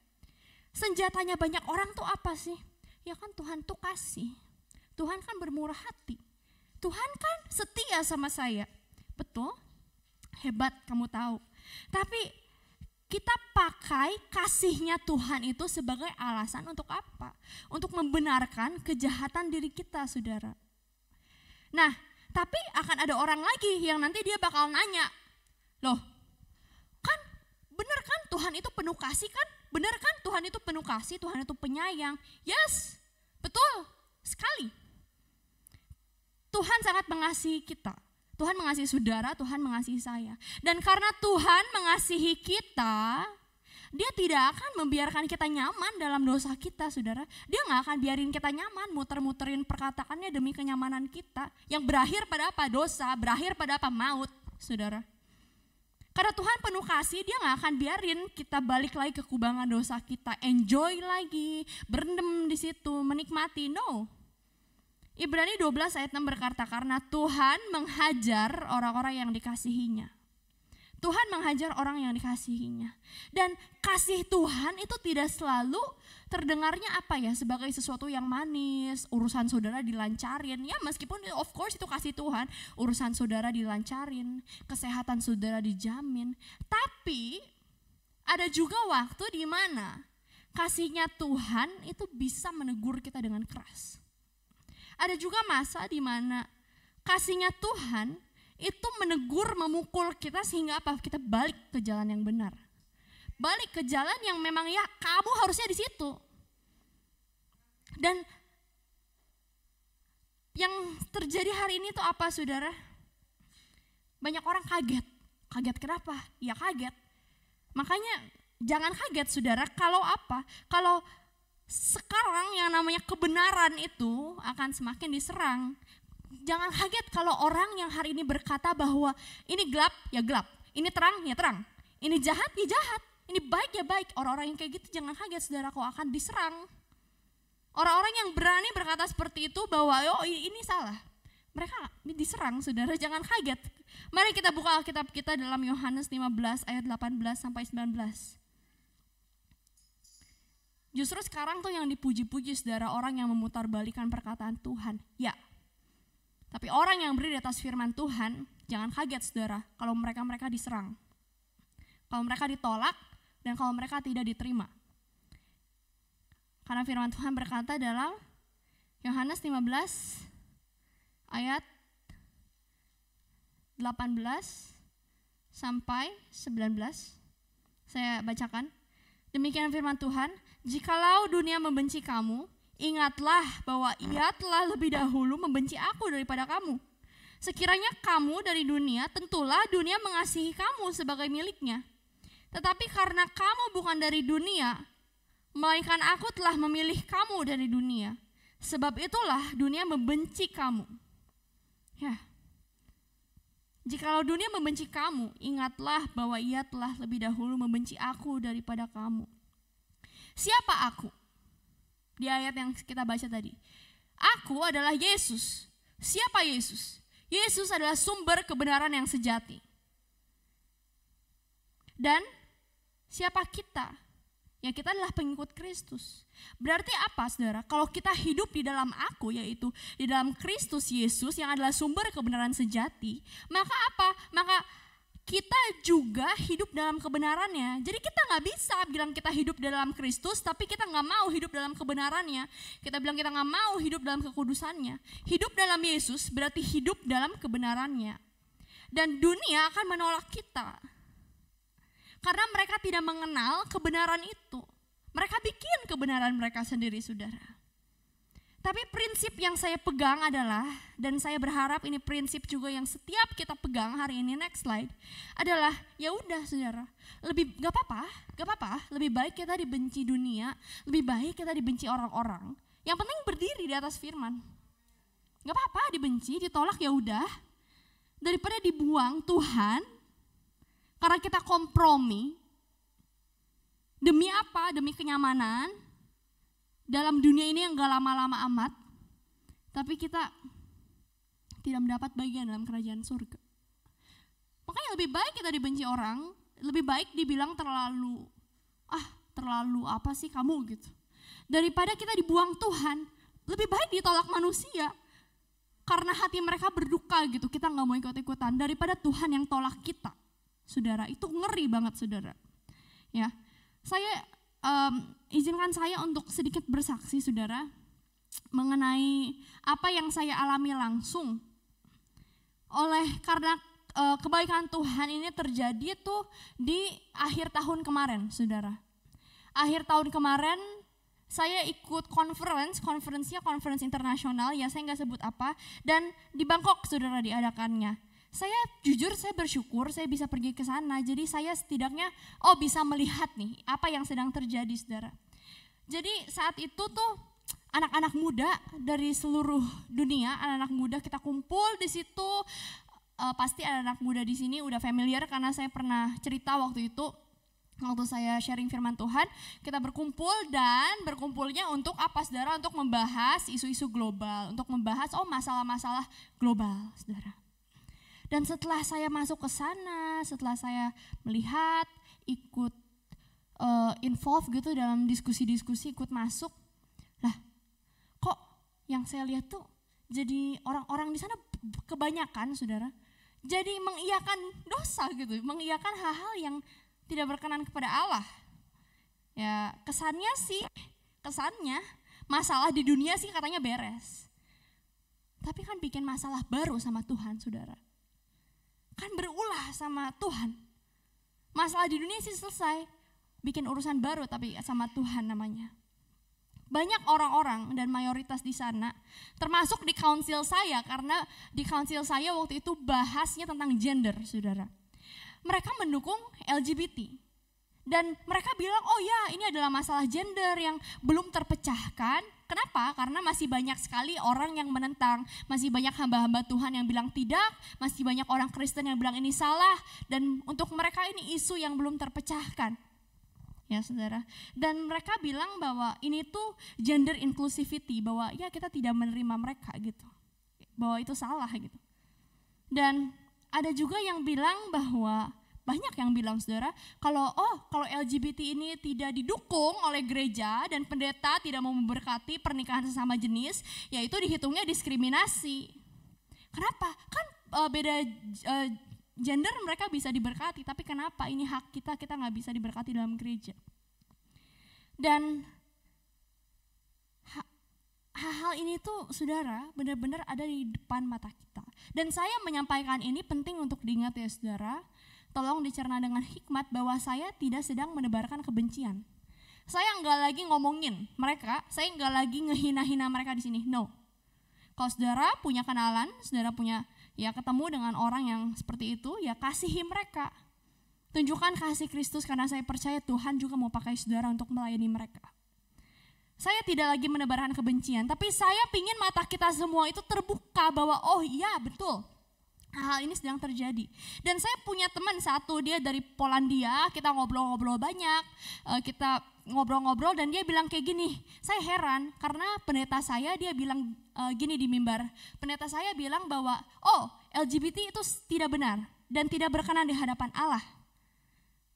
Speaker 2: Senjatanya banyak orang tuh apa sih? Ya kan Tuhan tuh kasih. Tuhan kan bermurah hati. Tuhan kan setia sama saya. Betul? Hebat kamu tahu. Tapi kita pakai kasihnya Tuhan itu sebagai alasan untuk apa? Untuk membenarkan kejahatan diri kita saudara. Nah, tapi akan ada orang lagi yang nanti dia bakal nanya, loh kan benar kan Tuhan itu penuh kasih kan? Benar kan Tuhan itu penuh kasih, Tuhan itu penyayang. Yes, betul sekali. Tuhan sangat mengasihi kita. Tuhan mengasihi saudara, Tuhan mengasihi saya. Dan karena Tuhan mengasihi kita, dia tidak akan membiarkan kita nyaman dalam dosa kita saudara. Dia gak akan biarin kita nyaman, muter-muterin perkataannya demi kenyamanan kita. Yang berakhir pada apa? Dosa, berakhir pada apa? Maut saudara. Karena Tuhan penuh kasih, dia gak akan biarin kita balik lagi ke kubangan dosa kita. Enjoy lagi, berendam di situ, menikmati, no. Ibrani 12 ayat 6 berkata, karena Tuhan menghajar orang-orang yang dikasihinya. Tuhan menghajar orang yang dikasihinya. Dan kasih Tuhan itu tidak selalu terdengarnya sebagai sesuatu yang manis, urusan saudara dilancarin. Ya meskipun of course itu kasih Tuhan, urusan saudara dilancarin, kesehatan saudara dijamin. Tapi ada juga waktu di mana kasihnya Tuhan itu bisa menegur kita dengan keras. Ada juga masa di mana kasihnya Tuhan itu menegur, memukul kita sehingga kita balik ke jalan yang benar. Balik ke jalan yang memang kamu harusnya di situ. Dan yang terjadi hari ini tuh apa saudara? Banyak orang kaget. Kaget kenapa? Ya kaget. Makanya jangan kaget saudara kalau Kalau sekarang yang namanya kebenaran itu akan semakin diserang. Jangan kaget kalau orang yang hari ini berkata bahwa ini gelap ya gelap, ini terang ya terang, ini jahat ya jahat, ini baik ya baik. Orang-orang yang kayak gitu jangan kaget saudara, kau akan diserang. Orang-orang yang berani berkata seperti itu bahwa ini salah, mereka diserang saudara, jangan kaget. Mari kita buka Alkitab kita dalam Yohanes 15 ayat 18 sampai 19. Justru sekarang tuh yang dipuji-puji saudara orang yang memutarbalikkan perkataan Tuhan. Ya. Tapi orang yang berdiri di atas firman Tuhan, jangan kaget saudara kalau mereka diserang. Kalau mereka ditolak dan kalau mereka tidak diterima. Karena firman Tuhan berkata dalam Yohanes 15 ayat 18 sampai 19. Saya bacakan. Demikian firman Tuhan, jikalau dunia membenci kamu, ingatlah bahwa ia telah lebih dahulu membenci aku daripada kamu. Sekiranya kamu dari dunia, tentulah dunia mengasihi kamu sebagai miliknya. Tetapi karena kamu bukan dari dunia, melainkan aku telah memilih kamu dari dunia. Sebab itulah dunia membenci kamu. Ya. Jikalau dunia membenci kamu, ingatlah bahwa ia telah lebih dahulu membenci aku daripada kamu. Siapa aku? Di ayat yang kita baca tadi. Aku adalah Yesus. Siapa Yesus? Yesus adalah sumber kebenaran yang sejati. Dan siapa kita? Ya kita adalah pengikut Kristus. Berarti apa saudara? Kalau kita hidup di dalam aku, yaitu di dalam Kristus Yesus yang adalah sumber kebenaran sejati, maka apa? Maka kita juga hidup dalam kebenarannya. Jadi kita gak bisa bilang kita hidup dalam Kristus, tapi kita gak mau hidup dalam kebenarannya. Kita bilang kita gak mau hidup dalam kekudusannya. Hidup dalam Yesus berarti hidup dalam kebenarannya. Dan dunia akan menolak kita. Karena mereka tidak mengenal kebenaran itu. Mereka bikin kebenaran mereka sendiri saudara. Tapi prinsip yang saya pegang adalah, dan saya berharap ini prinsip juga yang setiap kita pegang hari ini, next slide, adalah ya udah saudara, gak apa-apa, lebih baik kita dibenci dunia, lebih baik kita dibenci orang-orang. Yang penting berdiri di atas firman. Gak apa-apa dibenci, ditolak ya udah, daripada dibuang Tuhan, karena kita kompromi. Demi apa? Demi kenyamanan. Dalam dunia ini yang gak lama-lama amat, tapi kita tidak mendapat bagian dalam kerajaan surga. Makanya lebih baik kita dibenci orang, lebih baik dibilang terlalu apa sih kamu gitu. Daripada kita dibuang Tuhan, lebih baik ditolak manusia. Karena hati mereka berduka gitu, kita gak mau ikut-ikutan. Daripada Tuhan yang tolak kita, saudara, itu ngeri banget saudara. Ya, saya izinkan saya untuk sedikit bersaksi saudara mengenai apa yang saya alami langsung karena kebaikan Tuhan ini terjadi tuh di akhir tahun kemarin saudara. Akhir tahun kemarin saya ikut konferensi internasional, ya saya nggak sebut apa, dan di Bangkok saudara diadakannya. Saya jujur saya bersyukur saya bisa pergi ke sana, jadi saya setidaknya bisa melihat nih apa yang sedang terjadi saudara. Jadi saat itu tuh anak-anak muda dari seluruh dunia, anak-anak muda kita kumpul di situ. Pasti anak-anak muda di sini udah familiar karena saya pernah cerita waktu itu, waktu saya sharing firman Tuhan, kita berkumpul dan berkumpulnya untuk apa saudara? Untuk membahas isu-isu global, untuk membahas masalah-masalah global saudara. Dan setelah saya masuk ke sana, setelah saya melihat, ikut involve gitu dalam diskusi-diskusi, ikut masuk, lah kok yang saya lihat tuh jadi orang-orang di sana kebanyakan saudara, jadi mengiyakan dosa gitu, mengiyakan hal-hal yang tidak berkenan kepada Allah. Ya kesannya masalah di dunia sih katanya beres. Tapi kan bikin masalah baru sama Tuhan saudara. Kan berulah sama Tuhan. Masalah di dunia sih selesai, bikin urusan baru tapi sama Tuhan namanya. Banyak orang-orang dan mayoritas di sana, termasuk di council saya, karena di council saya waktu itu bahasnya tentang gender, saudara. Mereka mendukung LGBT. Dan mereka bilang, oh ya ini adalah masalah gender yang belum terpecahkan. Kenapa? Karena masih banyak sekali orang yang menentang, masih banyak hamba-hamba Tuhan yang bilang tidak, masih banyak orang Kristen yang bilang ini salah, dan untuk mereka ini isu yang belum terpecahkan. Ya saudara, dan mereka bilang bahwa ini tuh gender inclusivity, bahwa ya kita tidak menerima mereka gitu, bahwa itu salah gitu. Dan ada juga yang bilang bahwa, banyak yang bilang saudara, kalau LGBT ini tidak didukung oleh gereja dan pendeta tidak mau memberkati pernikahan sesama jenis, ya itu dihitungnya diskriminasi. Kenapa? Kan beda gender mereka bisa diberkati, tapi kenapa ini hak kita nggak bisa diberkati dalam gereja? Dan hal-hal ini tuh saudara benar-benar ada di depan mata kita. Dan saya menyampaikan ini penting untuk diingat ya saudara, tolong dicerna dengan hikmat bahwa saya tidak sedang menebarkan kebencian. Saya nggak lagi ngomongin mereka, saya nggak lagi ngehina-hina mereka di sini, no. Kalau saudara punya kenalan, saudara punya ya ketemu dengan orang yang seperti itu, ya kasihi mereka. Tunjukkan kasih Kristus karena saya percaya Tuhan juga mau pakai saudara untuk melayani mereka. Saya tidak lagi menebarkan kebencian, tapi saya pingin mata kita semua itu terbuka bahwa oh iya betul, hal ini sedang terjadi. Dan saya punya teman satu, dia dari Polandia, kita ngobrol-ngobrol banyak, kita ngobrol-ngobrol dan dia bilang kayak gini, saya heran karena pendeta saya dia bilang gini di mimbar, pendeta saya bilang bahwa LGBT itu tidak benar dan tidak berkenan di hadapan Allah.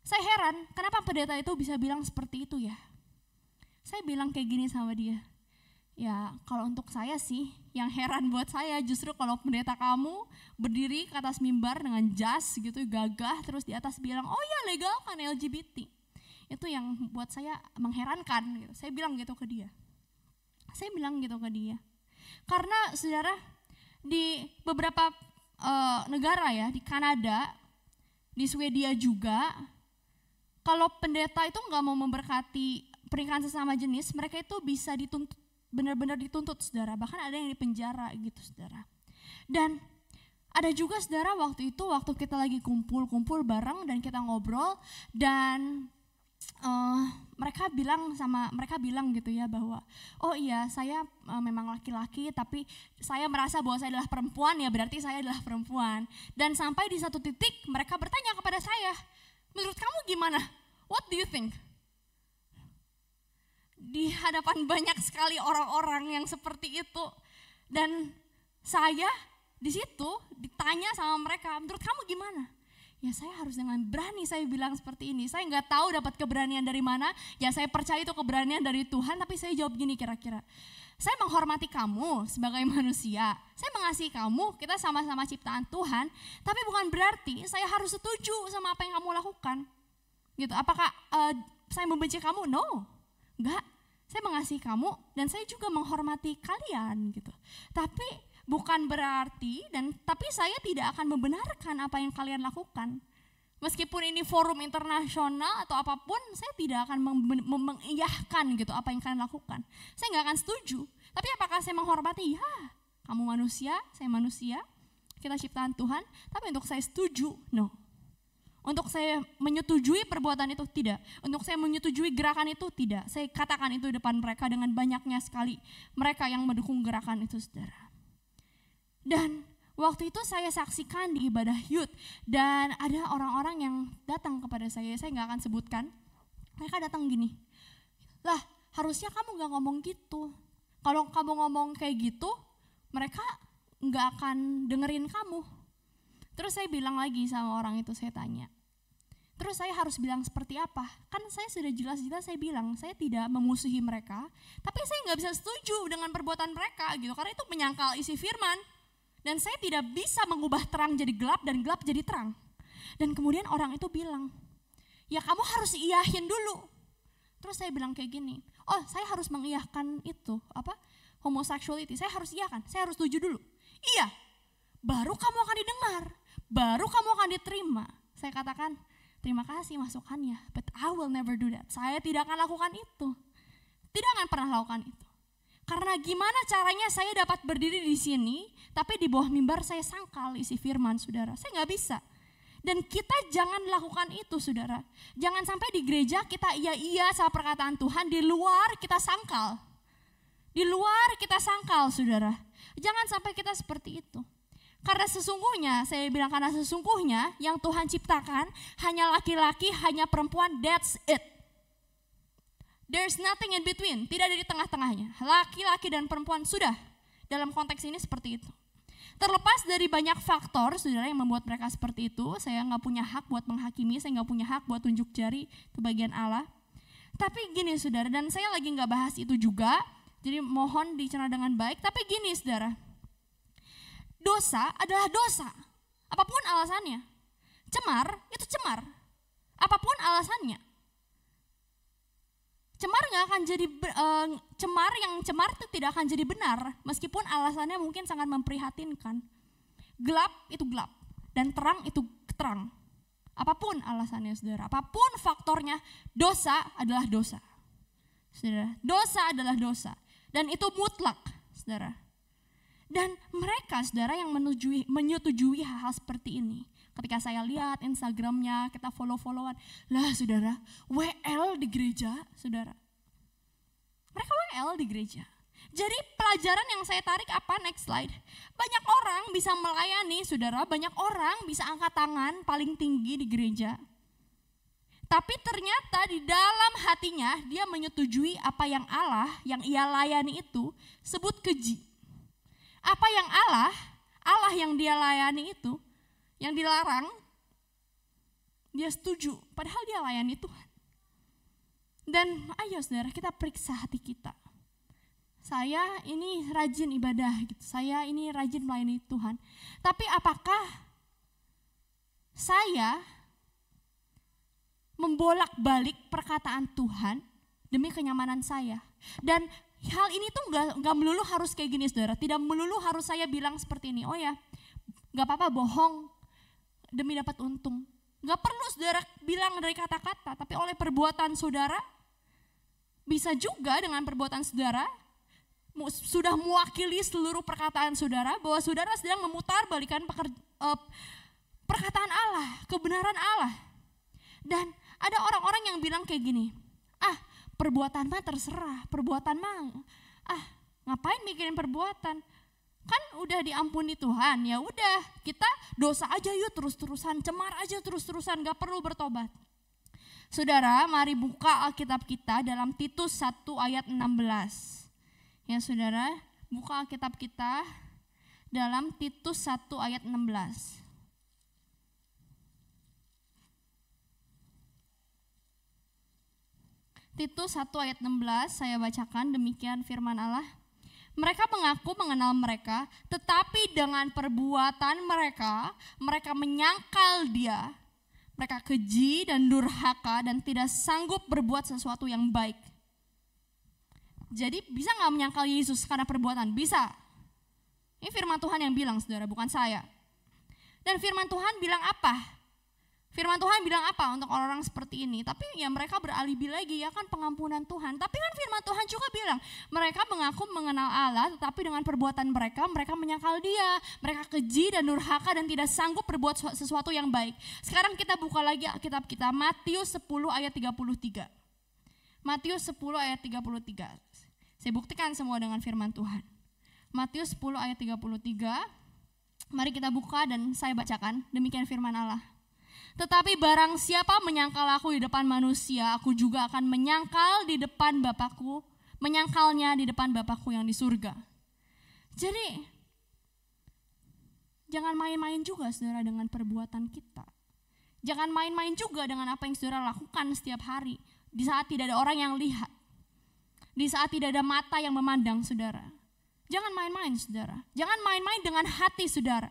Speaker 2: Saya heran kenapa pendeta itu bisa bilang seperti itu ya. Saya bilang kayak gini sama dia, ya kalau untuk saya sih yang heran buat saya justru kalau pendeta kamu berdiri ke atas mimbar dengan jas gitu gagah terus di atas bilang oh ya legal kan LGBT. Itu yang buat saya mengherankan gitu. Saya bilang gitu ke dia. Karena saudara di beberapa negara ya, di Kanada, di Swedia juga, kalau pendeta itu nggak mau memberkati pernikahan sesama jenis, mereka itu bisa dituntut, benar-benar dituntut saudara, bahkan ada yang dipenjara gitu saudara. Dan ada juga saudara waktu kita lagi kumpul bareng dan kita ngobrol dan mereka bilang gitu ya bahwa oh iya saya memang laki-laki tapi saya merasa bahwa saya adalah perempuan, ya berarti saya adalah perempuan. Dan sampai di satu titik mereka bertanya kepada saya, menurut kamu gimana? What do you think? Di hadapan banyak sekali orang-orang yang seperti itu, dan saya di situ ditanya sama mereka, menurut kamu gimana? Ya saya harus dengan berani saya bilang seperti ini. Saya nggak tahu dapat keberanian dari mana. Ya saya percaya itu keberanian dari Tuhan. Tapi saya jawab gini kira-kira. Saya menghormati kamu sebagai manusia. Saya mengasihi kamu. Kita sama-sama ciptaan Tuhan. Tapi bukan berarti saya harus setuju sama apa yang kamu lakukan. Gitu. Apakah saya membenci kamu? No, enggak. Saya mengasihi kamu dan saya juga menghormati kalian gitu. Tapi bukan berarti tapi saya tidak akan membenarkan apa yang kalian lakukan. Meskipun ini forum internasional atau apapun, saya tidak akan mengiyahkan gitu apa yang kalian lakukan. Saya nggak akan setuju. Tapi apakah saya menghormati? Ya, kamu manusia, saya manusia, kita ciptaan Tuhan. Tapi untuk saya setuju, no. Untuk saya menyetujui perbuatan itu, tidak. Untuk saya menyetujui gerakan itu, tidak. Saya katakan itu di depan mereka dengan banyaknya sekali mereka yang mendukung gerakan itu, saudara. Dan waktu itu saya saksikan di ibadah youth, dan ada orang-orang yang datang kepada saya nggak akan sebutkan. Mereka datang gini, lah harusnya kamu nggak ngomong gitu. Kalau kamu ngomong kayak gitu, mereka nggak akan dengerin kamu. Terus saya bilang lagi sama orang itu, saya tanya, terus saya harus bilang seperti apa? Kan saya sudah jelas-jelas saya bilang, saya tidak memusuhi mereka, tapi saya nggak bisa setuju dengan perbuatan mereka gitu, karena itu menyangkal isi firman. Dan saya tidak bisa mengubah terang jadi gelap dan gelap jadi terang. Dan kemudian orang itu bilang, ya kamu harus iyahin dulu. Terus saya bilang kayak gini, oh saya harus mengiyahkan itu, homosexuality, saya harus iyakan, saya harus setuju dulu. Iya, baru kamu akan didengar, baru kamu akan diterima. Saya katakan, terima kasih masukannya, but I will never do that. Saya tidak akan lakukan itu. Tidak akan pernah lakukan itu. Karena gimana caranya saya dapat berdiri di sini, tapi di bawah mimbar saya sangkal isi firman, saudara. Saya nggak bisa. Dan kita jangan lakukan itu, saudara. Jangan sampai di gereja kita iya sama perkataan Tuhan, di luar kita sangkal. Di luar kita sangkal, saudara. Jangan sampai kita seperti itu. Karena sesungguhnya, saya bilang karena sesungguhnya yang Tuhan ciptakan hanya laki-laki, hanya perempuan, that's it. There's nothing in between, tidak ada di tengah-tengahnya. Laki-laki dan perempuan sudah, dalam konteks ini seperti itu. Terlepas dari banyak faktor, saudara, yang membuat mereka seperti itu, saya nggak punya hak buat menghakimi, saya nggak punya hak buat tunjuk jari, itu bagian Allah. Tapi gini, saudara, dan saya lagi nggak bahas itu juga, jadi mohon dicerna dengan baik. Tapi gini, saudara, dosa adalah dosa, apapun alasannya. Cemar itu cemar, apapun alasannya. Cemar nggak akan jadi cemar itu tidak akan jadi benar meskipun alasannya mungkin sangat memprihatinkan. Gelap itu gelap dan terang itu terang. Apapun alasannya, saudara, apapun faktornya, dosa adalah dosa. Saudara, dosa adalah dosa dan itu mutlak, saudara. Dan mereka, saudara, yang menyetujui hal-hal seperti ini. Ketika saya lihat Instagramnya, kita follow-followan. Lah, saudara, WL di gereja, saudara. Mereka WL di gereja. Jadi pelajaran yang saya tarik apa? Next slide. Banyak orang bisa melayani, saudara. Banyak orang bisa angkat tangan paling tinggi di gereja. Tapi ternyata di dalam hatinya dia menyetujui apa yang Allah, yang ia layani itu, sebut keji. Apa yang Allah yang dia layani itu, yang dilarang, dia setuju, padahal dia layani Tuhan. Dan ayo saudara, kita periksa hati kita. Saya ini rajin ibadah, gitu. Saya ini rajin melayani Tuhan. Tapi apakah saya membolak-balik perkataan Tuhan demi kenyamanan saya? Dan hal ini tuh nggak melulu harus kayak gini, saudara. Tidak melulu harus saya bilang seperti ini. Oh ya, nggak apa-apa bohong demi dapat untung. Gak perlu saudara bilang dari kata-kata, tapi oleh perbuatan saudara, bisa juga dengan perbuatan saudara, sudah mewakili seluruh perkataan saudara, bahwa saudara sedang memutarbalikkan perkataan Allah, kebenaran Allah. Dan ada orang-orang yang bilang kayak gini, perbuatan mah terserah, perbuatan mah, ngapain mikirin perbuatan? Kan udah diampuni Tuhan, ya udah kita dosa aja yuk terus-terusan, cemar aja terus-terusan, gak perlu bertobat. Saudara, mari buka Alkitab kita dalam Titus 1 ayat 16. Ya saudara, buka Alkitab kita dalam Titus 1 ayat 16. Titus 1 ayat 16 saya bacakan, demikian firman Allah. Mereka mengaku mengenal mereka, tetapi dengan perbuatan mereka menyangkal dia. Mereka keji dan durhaka dan tidak sanggup berbuat sesuatu yang baik. Jadi bisa gak menyangkal Yesus karena perbuatan? Bisa. Ini firman Tuhan yang bilang, saudara, bukan saya. Dan firman Tuhan bilang apa? Firman Tuhan bilang apa untuk orang-orang seperti ini? Tapi ya mereka beralibi lagi, ya kan pengampunan Tuhan. Tapi kan firman Tuhan juga bilang, mereka mengaku mengenal Allah, tetapi dengan perbuatan mereka menyangkal dia. Mereka keji dan durhaka dan tidak sanggup berbuat sesuatu yang baik. Sekarang kita buka lagi Alkitab kita, Matius 10 ayat 33. Matius 10 ayat 33. Saya buktikan semua dengan firman Tuhan. Matius 10 ayat 33. Mari kita buka dan saya bacakan, demikian firman Allah. Tetapi barang siapa menyangkal aku di depan manusia, aku juga akan menyangkalnya di depan Bapakku yang di surga. Jadi jangan main-main juga saudara dengan perbuatan kita. Jangan main-main juga dengan apa yang saudara lakukan setiap hari. Di saat tidak ada orang yang lihat. Di saat tidak ada mata yang memandang saudara. Jangan main-main saudara. Jangan main-main dengan hati saudara.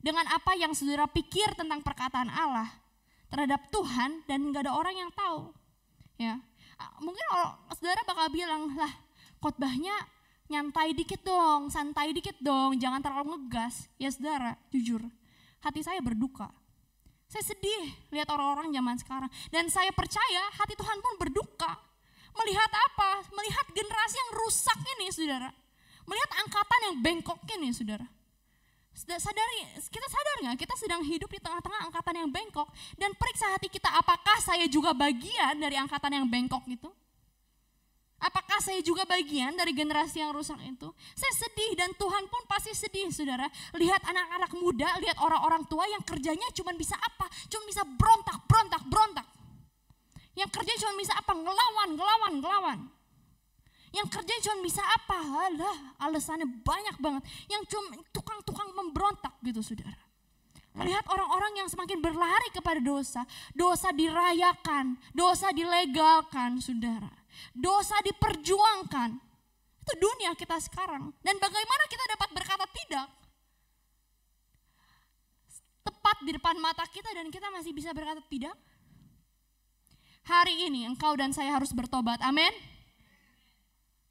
Speaker 2: Dengan apa yang saudara pikir tentang perkataan Allah terhadap Tuhan dan gak ada orang yang tahu. Ya, mungkin saudara bakal bilang, lah khotbahnya nyantai dikit dong, santai dikit dong, jangan terlalu ngegas. Ya saudara, jujur, hati saya berduka. Saya sedih lihat orang-orang zaman sekarang. Dan saya percaya hati Tuhan pun berduka. Melihat apa? Melihat generasi yang rusak ini saudara. Melihat angkatan yang bengkok ini saudara. Kita sadar gak? Kita sedang hidup di tengah-tengah angkatan yang bengkok. Dan periksa hati kita, apakah saya juga bagian dari angkatan yang bengkok itu? Apakah saya juga bagian dari generasi yang rusak itu? Saya sedih dan Tuhan pun pasti sedih saudara. Lihat anak-anak muda, lihat orang-orang tua yang kerjanya cuma bisa apa? Cuma bisa berontak. Yang kerjanya cuma bisa apa? Ngelawan. Yang kerjanya cuma bisa apa? Alah, alasannya banyak banget. Yang cuma tukang memberontak gitu saudara. Lihat orang-orang yang semakin berlari kepada dosa. Dosa dirayakan, dosa dilegalkan saudara. Dosa diperjuangkan. Itu dunia kita sekarang. Dan bagaimana kita dapat berkata tidak? Tepat di depan mata kita dan kita masih bisa berkata tidak? Hari ini engkau dan saya harus bertobat. Amin.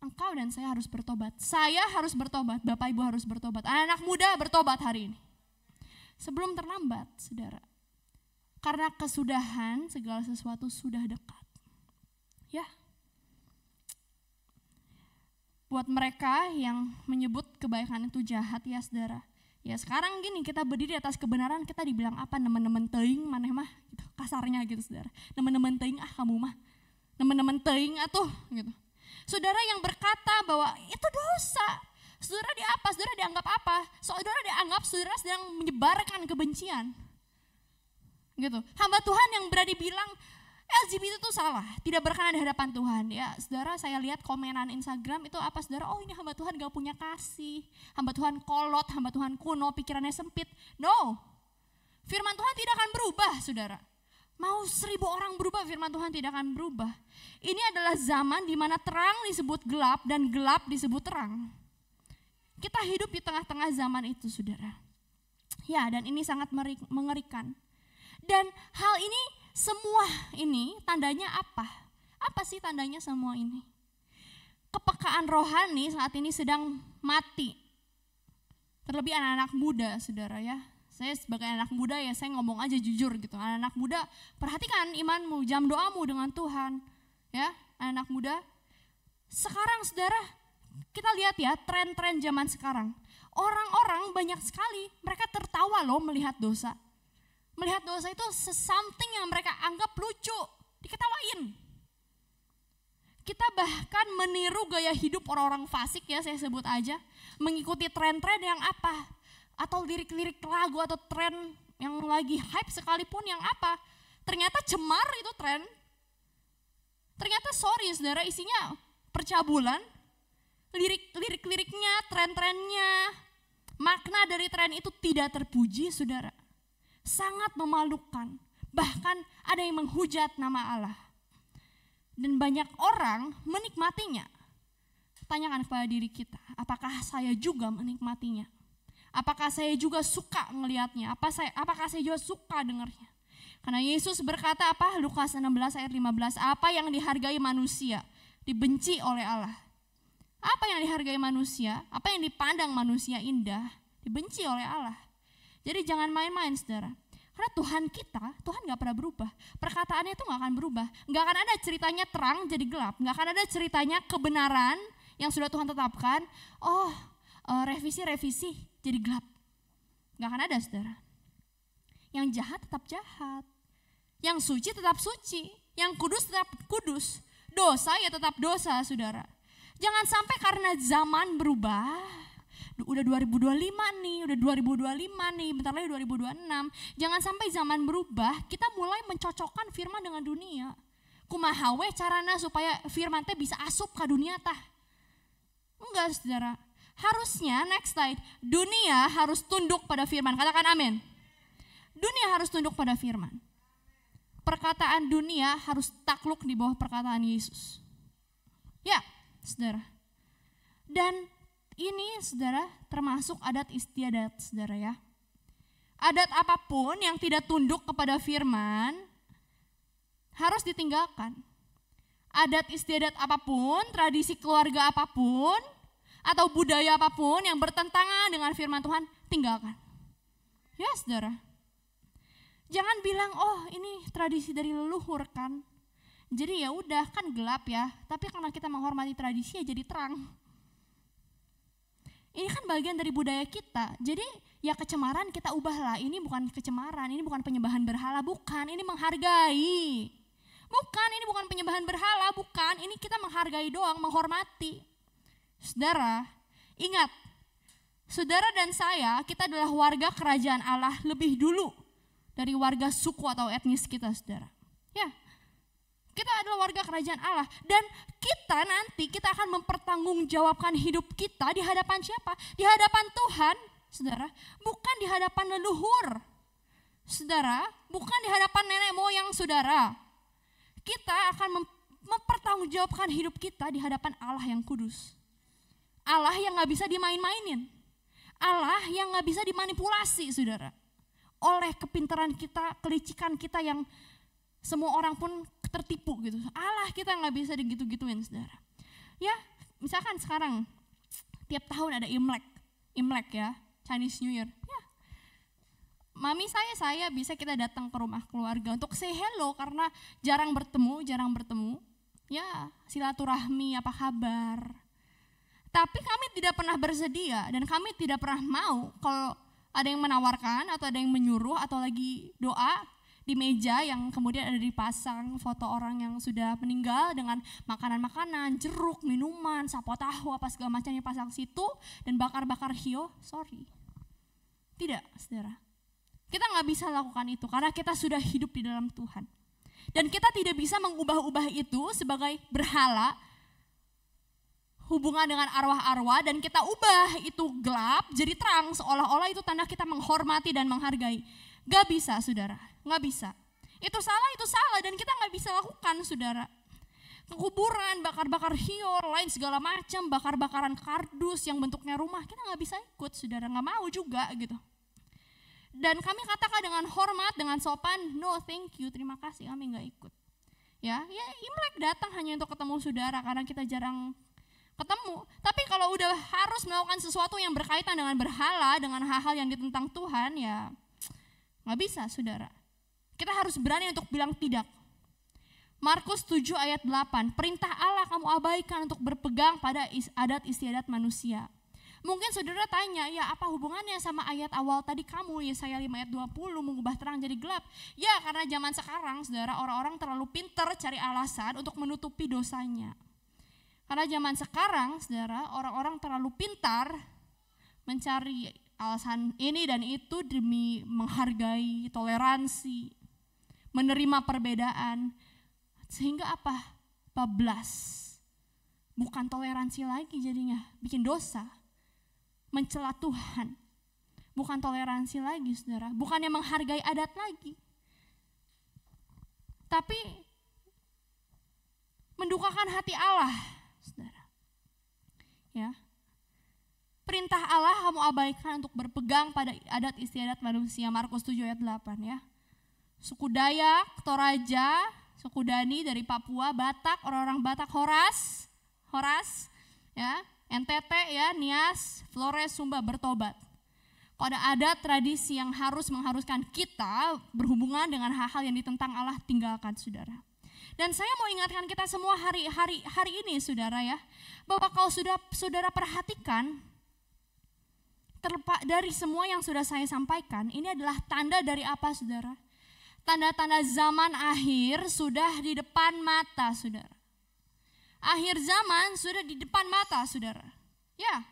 Speaker 2: Engkau dan saya harus bertobat. Saya harus bertobat. Bapak Ibu harus bertobat. Anak muda bertobat hari ini. Sebelum terlambat, saudara. Karena kesudahan segala sesuatu sudah dekat. Ya. Buat mereka yang menyebut kebaikan itu jahat ya saudara. Ya sekarang gini, kita berdiri atas kebenaran, kita dibilang apa? Nemen-nemen teing maneh mah gitu. Kasarnya gitu saudara. Nemen-nemen teing kamu mah. Nemen-nemen teing atuh gitu. Saudara yang berkata bahwa itu dosa. Saudara diapa? Saudara dianggap apa? Saudara dianggap saudara sedang menyebarkan kebencian. Gitu. Hamba Tuhan yang berani bilang LGBT itu salah, tidak berkenan di hadapan Tuhan. Ya, saudara, saya lihat komenan Instagram itu apa saudara? Oh, ini hamba Tuhan gak punya kasih. Hamba Tuhan kolot, hamba Tuhan kuno, pikirannya sempit. No. Firman Tuhan tidak akan berubah, saudara. Mau 1000 orang berubah, firman Tuhan tidak akan berubah. Ini adalah zaman di mana terang disebut gelap dan gelap disebut terang. Kita hidup di tengah-tengah zaman itu, saudara. Ya, dan ini sangat mengerikan. Dan hal ini, semua ini tandanya apa? Apa sih tandanya semua ini? Kepekaan rohani saat ini sedang mati. Terlebih anak-anak muda, saudara ya. Saya sebagai anak muda ya, saya ngomong aja jujur gitu. Anak muda, perhatikan imanmu, jam doamu dengan Tuhan. Ya, anak muda. Sekarang saudara, kita lihat ya tren-tren zaman sekarang. Orang-orang banyak sekali, mereka tertawa loh melihat dosa. Melihat dosa itu something yang mereka anggap lucu, diketawain. Kita bahkan meniru gaya hidup orang-orang fasik ya, saya sebut aja. Mengikuti tren-tren yang apa? Atau lirik-lirik lagu atau tren yang lagi hype sekalipun yang apa? Ternyata cemar itu tren. Ternyata sorry saudara, isinya percabulan. Lirik-liriknya, tren-trennya, makna dari tren itu tidak terpuji saudara. Sangat memalukan. Bahkan ada yang menghujat nama Allah. Dan banyak orang menikmatinya. Tanyakan kepada diri kita, apakah saya juga menikmatinya? Apakah saya juga suka ngelihatnya? Apakah saya juga suka dengarnya? Karena Yesus berkata apa? Lukas 16 ayat 15, apa yang dihargai manusia dibenci oleh Allah. Apa yang dihargai manusia, apa yang dipandang manusia indah, dibenci oleh Allah. Jadi jangan main-main saudara. Karena Tuhan kita, Tuhan gak pernah berubah. Perkataannya itu gak akan berubah. Gak akan ada ceritanya terang jadi gelap. Gak akan ada ceritanya kebenaran yang sudah Tuhan tetapkan. Revisi jadi gelap. Gak akan ada saudara. Yang jahat tetap jahat. Yang suci tetap suci. Yang kudus tetap kudus. Dosa ya tetap dosa saudara. Jangan sampai karena zaman berubah. Udah 2025 nih, udah 2025 nih, bentar lagi 2026. Jangan sampai zaman berubah, kita mulai mencocokkan firman dengan dunia. Kumaha we carana supaya firman teh bisa asup ke dunia tah. Enggak saudara.
Speaker 3: Harusnya, next slide, dunia harus tunduk pada firman. Katakan amin. Dunia harus tunduk pada firman. Perkataan dunia harus takluk di bawah perkataan Yesus. Ya, saudara. Dan ini, saudara, termasuk adat istiadat, saudara ya. Adat apapun yang tidak tunduk kepada firman harus ditinggalkan. Adat istiadat apapun, tradisi keluarga apapun, atau budaya apapun yang bertentangan dengan firman Tuhan, tinggalkan. Ya, saudara. Jangan bilang, oh ini tradisi dari leluhur kan. Jadi ya udah kan gelap ya, tapi karena kita menghormati tradisi ya jadi terang. Ini kan bagian dari budaya kita. Jadi ya kecemaran kita ubahlah. Ini bukan kecemaran, ini bukan penyembahan berhala, bukan. Ini menghargai. Bukan, ini bukan penyembahan berhala, bukan. Ini kita menghargai doang, menghormati. Saudara, ingat, saudara dan saya, kita adalah warga kerajaan Allah lebih dulu dari warga suku atau etnis kita, saudara. Ya, kita adalah warga kerajaan Allah. Dan kita nanti, kita akan mempertanggungjawabkan hidup kita di hadapan siapa? Di hadapan Tuhan, saudara. Bukan di hadapan leluhur, saudara. Bukan di hadapan nenek moyang saudara. Kita akan mempertanggungjawabkan hidup kita di hadapan Allah yang kudus. Allah yang gak bisa dimain-mainin. Allah yang gak bisa dimanipulasi, saudara. Oleh kepintaran kita, kelicikan kita yang semua orang pun tertipu gitu. Allah kita gak bisa digitu-gituin, saudara. Ya, misalkan sekarang tiap tahun ada Imlek ya, Chinese New Year. Ya, mami saya bisa kita datang ke rumah keluarga untuk say hello karena jarang bertemu. Ya, silaturahmi, apa kabar? Tapi kami tidak pernah bersedia dan kami tidak pernah mau kalau ada yang menawarkan atau ada yang menyuruh atau lagi doa di meja yang kemudian ada dipasang foto orang yang sudah meninggal dengan makanan-makanan, jeruk, minuman, sapo tahu, apa segala macam yang pasang situ dan bakar-bakar hiyo, sorry. Tidak, saudara. Kita nggak bisa lakukan itu karena kita sudah hidup di dalam Tuhan. Dan kita tidak bisa mengubah-ubah itu sebagai berhala, hubungan dengan arwah-arwah, dan kita ubah itu gelap jadi terang seolah-olah itu tanda kita menghormati dan menghargai. Gak bisa, saudara, gak bisa. Itu salah dan kita gak bisa lakukan, saudara. Kuburan, bakar-bakar hiyo, lain segala macam, bakar-bakaran kardus yang bentuknya rumah, kita gak bisa ikut, saudara, gak mau juga gitu. Dan kami katakan dengan hormat, dengan sopan, no thank you, terima kasih, kami gak ikut. Ya Imlek datang hanya untuk ketemu saudara karena kita jarang ketemu. Tapi kalau udah harus melakukan sesuatu yang berkaitan dengan berhala, dengan hal-hal yang ditentang Tuhan, ya gak bisa, saudara. Kita harus berani untuk bilang tidak. Markus 7 ayat 8, perintah Allah kamu abaikan untuk berpegang pada adat istiadat manusia. Mungkin saudara tanya, ya apa hubungannya sama ayat awal tadi kamu, Yesaya 5 ayat 20, mengubah terang jadi gelap? Ya karena zaman sekarang, saudara, orang-orang terlalu pintar cari alasan untuk menutupi dosanya. Karena zaman sekarang, saudara, orang-orang terlalu pintar mencari alasan ini dan itu demi menghargai toleransi, menerima perbedaan. Sehingga apa? Bablas. Bukan toleransi lagi jadinya, bikin dosa. Mencela Tuhan. Bukan toleransi lagi, saudara. Bukannya menghargai adat lagi. Tapi mendukakan hati Allah. Saudara. Ya. Perintah Allah kamu abaikan untuk berpegang pada adat istiadat manusia, Markus 7 ayat 8 ya. Suku Dayak, Toraja, suku Dani dari Papua, Batak, orang-orang Batak, Horas ya, NTT ya, Nias, Flores, Sumba bertobat. Kalau ada adat tradisi yang mengharuskan kita berhubungan dengan hal-hal yang ditentang Allah, tinggalkan, saudara. Dan saya mau ingatkan kita semua hari ini, saudara ya, bahwa kalau saudara perhatikan, dari semua yang sudah saya sampaikan, ini adalah tanda dari apa, saudara? Tanda-tanda zaman akhir sudah di depan mata, saudara. Akhir zaman sudah di depan mata, saudara. Ya.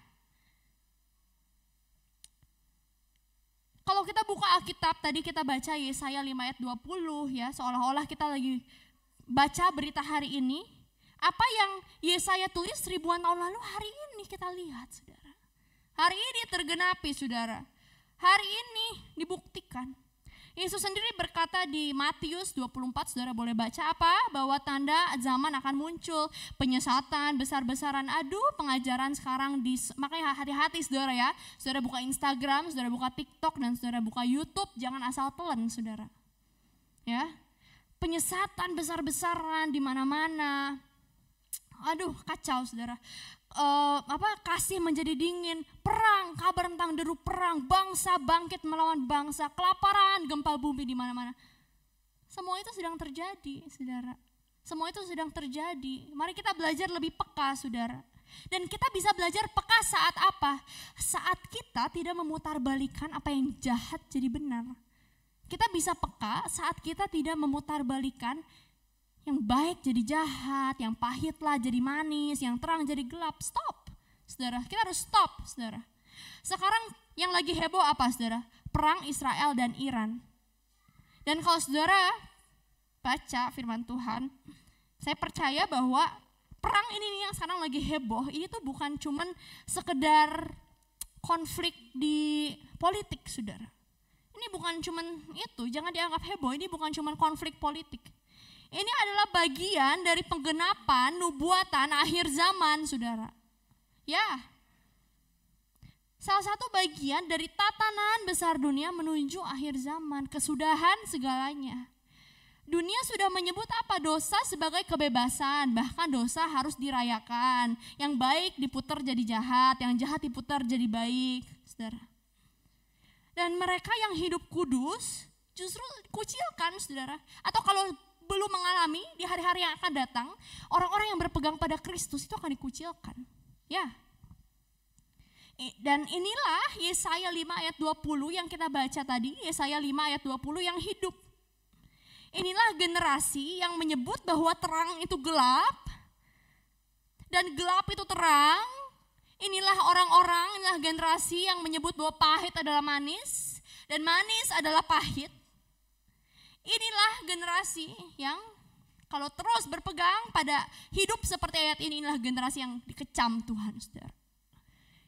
Speaker 3: Kalau kita buka Alkitab, tadi kita baca Yesaya 5 ayat 20 ya, seolah-olah kita lagi baca berita hari ini, apa yang Yesaya tulis ribuan tahun lalu hari ini kita lihat, saudara. Hari ini tergenapi, saudara. Hari ini dibuktikan. Yesus sendiri berkata di Matius 24, saudara boleh baca apa? Bahwa tanda zaman akan muncul, penyesatan besar-besaran. Aduh, pengajaran sekarang makanya hati-hati saudara ya. Saudara buka Instagram, saudara buka TikTok, dan saudara buka YouTube, jangan asal telan saudara. Ya, penyesatan besar-besaran di mana-mana. Aduh, kacau saudara. Kasih menjadi dingin, perang, kabar tentang deru perang, bangsa bangkit melawan bangsa, kelaparan, gempa bumi di mana-mana. Semua itu sedang terjadi, saudara. Semua itu sedang terjadi. Mari kita belajar lebih peka, saudara. Dan kita bisa belajar peka saat apa? Saat kita tidak memutarbalikkan apa yang jahat jadi benar. Kita bisa peka saat kita tidak memutarbalikkan yang baik jadi jahat, yang pahitlah jadi manis, yang terang jadi gelap. Stop, saudara. Kita harus stop, saudara. Sekarang yang lagi heboh apa, saudara? Perang Israel dan Iran. Dan kalau saudara baca firman Tuhan, saya percaya bahwa perang ini yang sekarang lagi heboh, ini tuh bukan cuman sekedar konflik di politik, saudara. Ini bukan cuman itu, jangan dianggap heboh, ini bukan cuman konflik politik. Ini adalah bagian dari penggenapan nubuatan akhir zaman, saudara. Ya, salah satu bagian dari tatanan besar dunia menuju akhir zaman, kesudahan segalanya. Dunia sudah menyebut apa? Dosa sebagai kebebasan, bahkan dosa harus dirayakan. Yang baik diputar jadi jahat, yang jahat diputar jadi baik, saudara. Dan mereka yang hidup kudus justru kucilkan, saudara. Atau kalau belum mengalami di hari-hari yang akan datang, orang-orang yang berpegang pada Kristus itu akan dikucilkan. Ya. Dan inilah Yesaya 5 ayat 20 yang kita baca tadi, Yesaya 5 ayat 20 yang hidup. Inilah generasi yang menyebut bahwa terang itu gelap dan gelap itu terang. Inilah orang-orang, inilah generasi yang menyebut bahwa pahit adalah manis dan manis adalah pahit. Inilah generasi yang kalau terus berpegang pada hidup seperti ayat ini, inilah generasi yang dikecam Tuhan, saudara.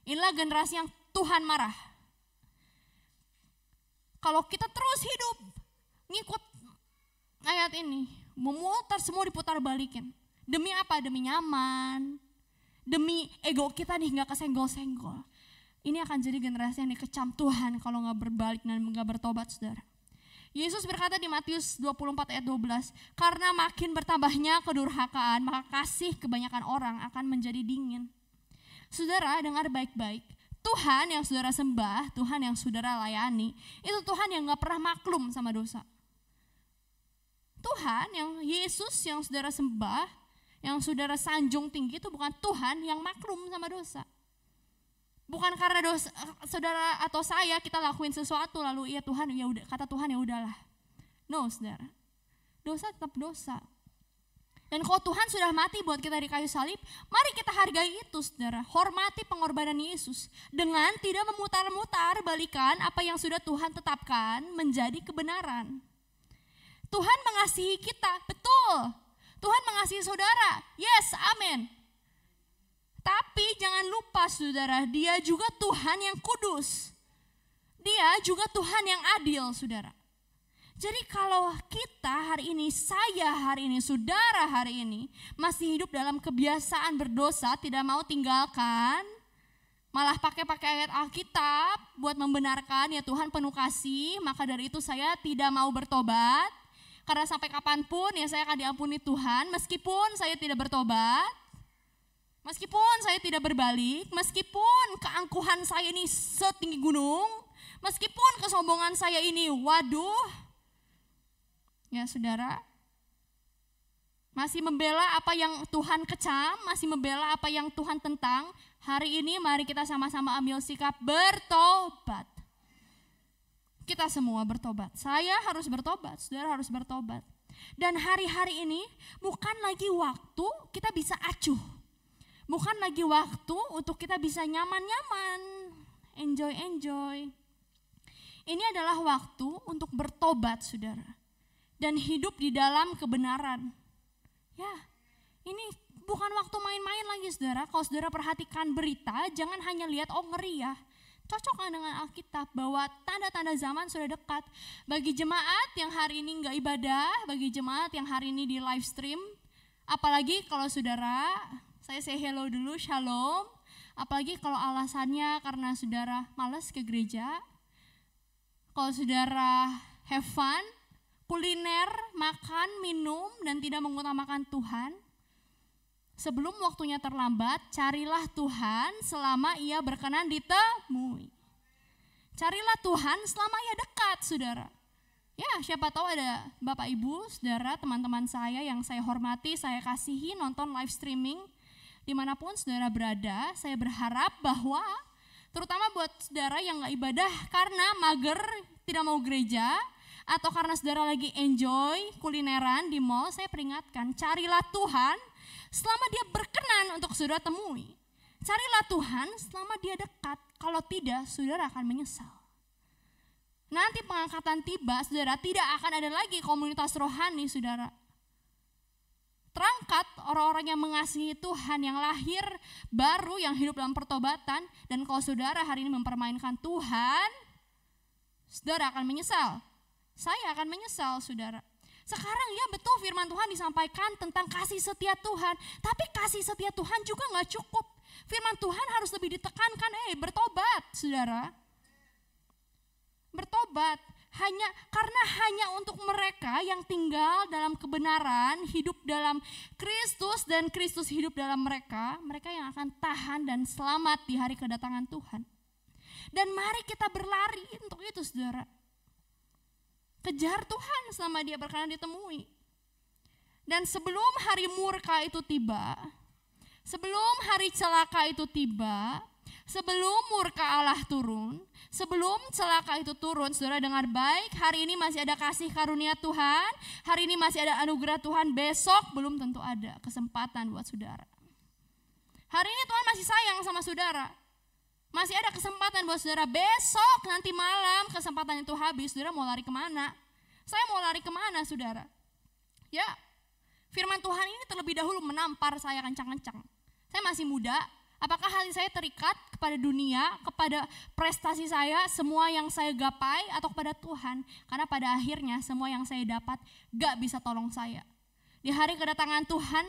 Speaker 3: Inilah generasi yang Tuhan marah. Kalau kita terus hidup ngikut ayat ini, memutar semua diputar balikin. Demi apa? Demi nyaman. Demi ego kita nih gak kesenggol-senggol. Ini akan jadi generasi yang dikecam Tuhan kalau gak berbalik dan gak bertobat, saudara. Yesus berkata di Matius 24 ayat 12, karena makin bertambahnya kedurhakaan, maka kasih kebanyakan orang akan menjadi dingin. Saudara, dengar baik-baik. Tuhan yang saudara sembah, Tuhan yang saudara layani, itu Tuhan yang gak pernah maklum sama dosa. Tuhan yang Yesus yang saudara sembah, yang saudara sanjung tinggi itu bukan Tuhan yang maklum sama dosa. Bukan karena dosa, saudara atau saya kita lakuin sesuatu lalu ya Tuhan ya udah, kata Tuhan ya udahlah. No, saudara. Dosa tetap dosa. Dan kalau Tuhan sudah mati buat kita di kayu salib, mari kita hargai itu, saudara. Hormati pengorbanan Yesus dengan tidak memutar-mutar balikan apa yang sudah Tuhan tetapkan menjadi kebenaran. Tuhan mengasihi kita, betul. Tuhan mengasihi saudara. Yes, amin. Tapi jangan lupa, saudara, dia juga Tuhan yang kudus. Dia juga Tuhan yang adil, saudara. Jadi kalau kita hari ini, saya hari ini, saudara hari ini masih hidup dalam kebiasaan berdosa, tidak mau tinggalkan, malah pakai ayat Alkitab buat membenarkan ya Tuhan penuh kasih, maka dari itu saya tidak mau bertobat. Karena sampai kapanpun ya saya akan diampuni Tuhan meskipun saya tidak bertobat. Meskipun saya tidak berbalik, meskipun keangkuhan saya ini setinggi gunung, meskipun kesombongan saya ini, waduh, ya saudara, masih membela apa yang Tuhan kecam, masih membela apa yang Tuhan tentang, hari ini mari kita sama-sama ambil sikap bertobat. Kita semua bertobat, saya harus bertobat, saudara harus bertobat. Dan hari-hari ini bukan lagi waktu kita bisa acuh. Bukan lagi waktu untuk kita bisa nyaman-nyaman, enjoy. Ini adalah waktu untuk bertobat, saudara. Dan hidup di dalam kebenaran. Ya, ini Bukan waktu main-main lagi saudara. Kalau saudara perhatikan berita, jangan hanya lihat oh ngeri ya. Cocokkan dengan Alkitab bahwa tanda-tanda zaman sudah dekat. Bagi jemaat yang hari ini enggak ibadah, bagi jemaat yang hari ini di live stream, apalagi kalau saudara, saya say hello dulu, shalom. Apalagi kalau alasannya karena saudara malas ke gereja, kalau saudara have fun, kuliner, makan, minum, dan tidak mengutamakan Tuhan, sebelum waktunya terlambat, carilah Tuhan selama ia berkenan ditemui. Carilah Tuhan selama ia dekat, saudara. Ya, siapa tahu ada Bapak Ibu, saudara, teman-teman saya yang saya hormati, saya kasihi nonton live streaming. Dimanapun saudara berada, saya berharap bahwa terutama buat saudara yang gak ibadah karena mager, tidak mau gereja, atau karena saudara lagi enjoy kulineran di mall, saya peringatkan, carilah Tuhan selama dia berkenan untuk saudara temui. Carilah Tuhan selama dia dekat, kalau tidak saudara akan menyesal. Nanti pengangkatan tiba, saudara, tidak akan ada lagi komunitas rohani, saudara. Terangkat orang-orang yang mengasihi Tuhan, yang lahir baru, yang hidup dalam pertobatan. Dan kalau saudara hari ini mempermainkan Tuhan, saudara akan menyesal. Saya akan menyesal, saudara. Sekarang ya betul firman Tuhan disampaikan tentang kasih setia Tuhan. Tapi kasih setia Tuhan juga gak cukup. Firman Tuhan harus lebih ditekankan, bertobat, saudara. Bertobat. Karena hanya untuk mereka yang tinggal dalam kebenaran, hidup dalam Kristus dan Kristus hidup dalam mereka, mereka yang akan tahan dan selamat di hari kedatangan Tuhan. Dan mari kita berlari untuk itu, saudara. Kejar Tuhan selama dia berkenan ditemui. Dan sebelum hari murka itu tiba, sebelum hari celaka itu tiba, sebelum murka Allah turun, sebelum celaka itu turun, saudara dengar baik, hari ini masih ada kasih karunia Tuhan, hari ini masih ada anugerah Tuhan, besok belum tentu ada kesempatan buat saudara. Hari ini Tuhan masih sayang sama saudara. Masih ada kesempatan buat saudara, besok nanti malam kesempatan itu habis, saudara mau lari kemana? Saya mau lari kemana, saudara? Ya, firman Tuhan ini terlebih dahulu menampar saya kencang-kencang. Saya masih muda, apakah hati saya terikat kepada dunia, kepada prestasi saya, semua yang saya gapai, atau kepada Tuhan? Karena pada akhirnya semua yang saya dapat gak bisa tolong saya. Di hari kedatangan Tuhan,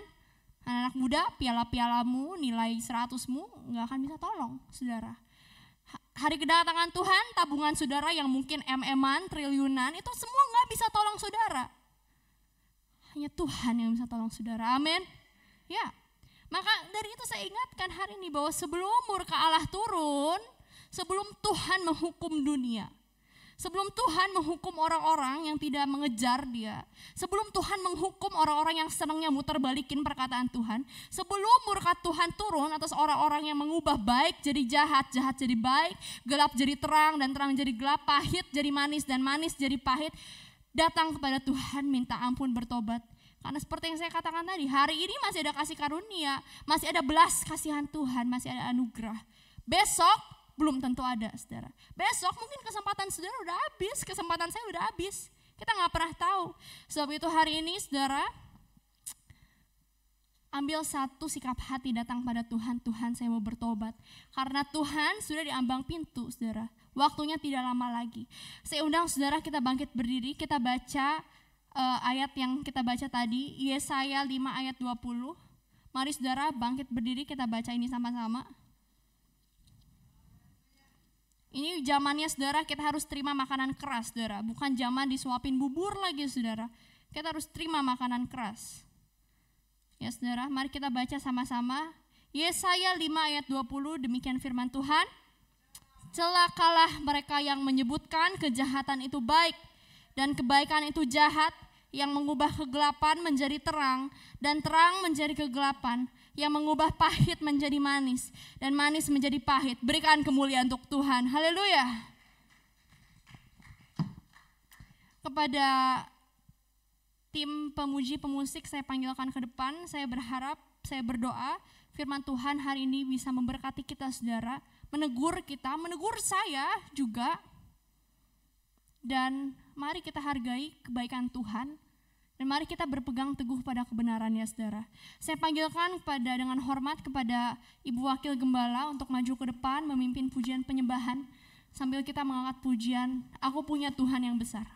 Speaker 3: anak-anak muda, piala-pialamu, nilai 100mu gak akan bisa tolong, saudara. Hari kedatangan Tuhan, tabungan saudara yang mungkin MM-an, triliunan, itu semua gak bisa tolong saudara. Hanya Tuhan yang bisa tolong saudara, amin. Ya, maka dari itu saya ingatkan hari ini bahwa sebelum murka Allah turun, sebelum Tuhan menghukum dunia, sebelum Tuhan menghukum orang-orang yang tidak mengejar dia, sebelum Tuhan menghukum orang-orang yang senangnya muter balikin perkataan Tuhan, sebelum murka Tuhan turun atas orang-orang yang mengubah baik jadi jahat, jahat jadi baik, gelap jadi terang dan terang jadi gelap, pahit jadi manis dan manis jadi pahit, datang kepada Tuhan minta ampun bertobat. Karena seperti yang saya katakan tadi, hari ini masih ada kasih karunia, masih ada belas kasihan Tuhan, masih ada anugerah. Besok belum tentu ada, saudara. Besok mungkin kesempatan saudara udah habis, kesempatan saya udah habis. Kita gak pernah tahu. Sebab itu hari ini, saudara, ambil satu sikap hati datang pada Tuhan. Tuhan, saya mau bertobat. Karena Tuhan sudah di ambang pintu, saudara. Waktunya tidak lama lagi. Saya undang saudara kita bangkit berdiri, kita baca ayat yang kita baca tadi, Yesaya 5 ayat 20. Mari saudara bangkit berdiri, kita baca ini sama-sama. Ini zamannya saudara kita harus terima makanan keras, saudara. Bukan zaman disuapin bubur lagi, saudara. Kita harus terima makanan keras. Ya saudara, mari kita baca sama-sama. Yesaya 5 ayat 20, demikian firman Tuhan. Celakalah mereka yang menyebutkan kejahatan itu baik dan kebaikan itu jahat, yang mengubah kegelapan menjadi terang dan terang menjadi kegelapan, yang mengubah pahit menjadi manis dan manis menjadi pahit. Berikan kemuliaan untuk Tuhan. Haleluya. Kepada tim pemuji pemusik saya panggilkan ke depan. Saya berharap, saya berdoa firman Tuhan hari ini bisa memberkati kita, saudara, menegur kita, menegur saya juga. Dan mari kita hargai kebaikan Tuhan Dan mari kita berpegang teguh pada kebenaran ya saudara. Saya panggilkan dengan hormat kepada Ibu Wakil Gembala untuk maju ke depan memimpin pujian penyembahan sambil kita mengangkat pujian Aku Punya Tuhan Yang Besar.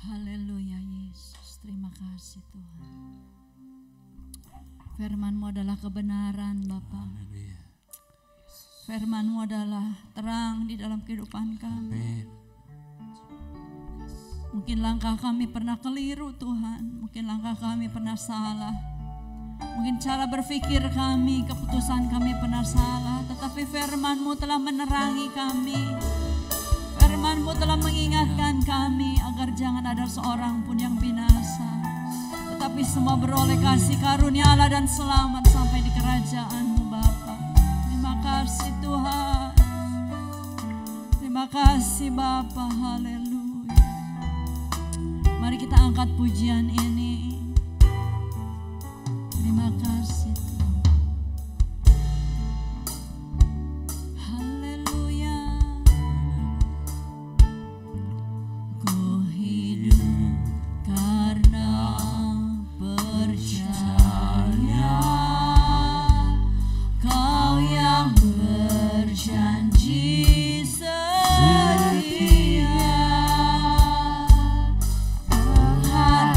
Speaker 4: Haleluya Yesus, terima kasih Tuhan. Firman-Mu adalah kebenaran Bapa. Firman-Mu adalah terang di dalam kehidupan kami. Mungkin langkah kami pernah keliru Tuhan, mungkin langkah kami pernah salah. Mungkin cara berpikir kami, keputusan kami pernah salah, tetapi firman-Mu telah menerangi kami. Firman-Mu telah mengingatkan kami agar jangan ada seorang pun yang binasa, tetapi semua beroleh kasih karunia Allah dan selamat sampai di kerajaan-Mu Bapa. Terima kasih Tuhan. Terima kasih Bapa. Haleluya. Mari kita angkat pujian ini. Terima kasih Tuhan. Haleluya. Ku hidup karena percaya Kau yang berjanji setia, berharap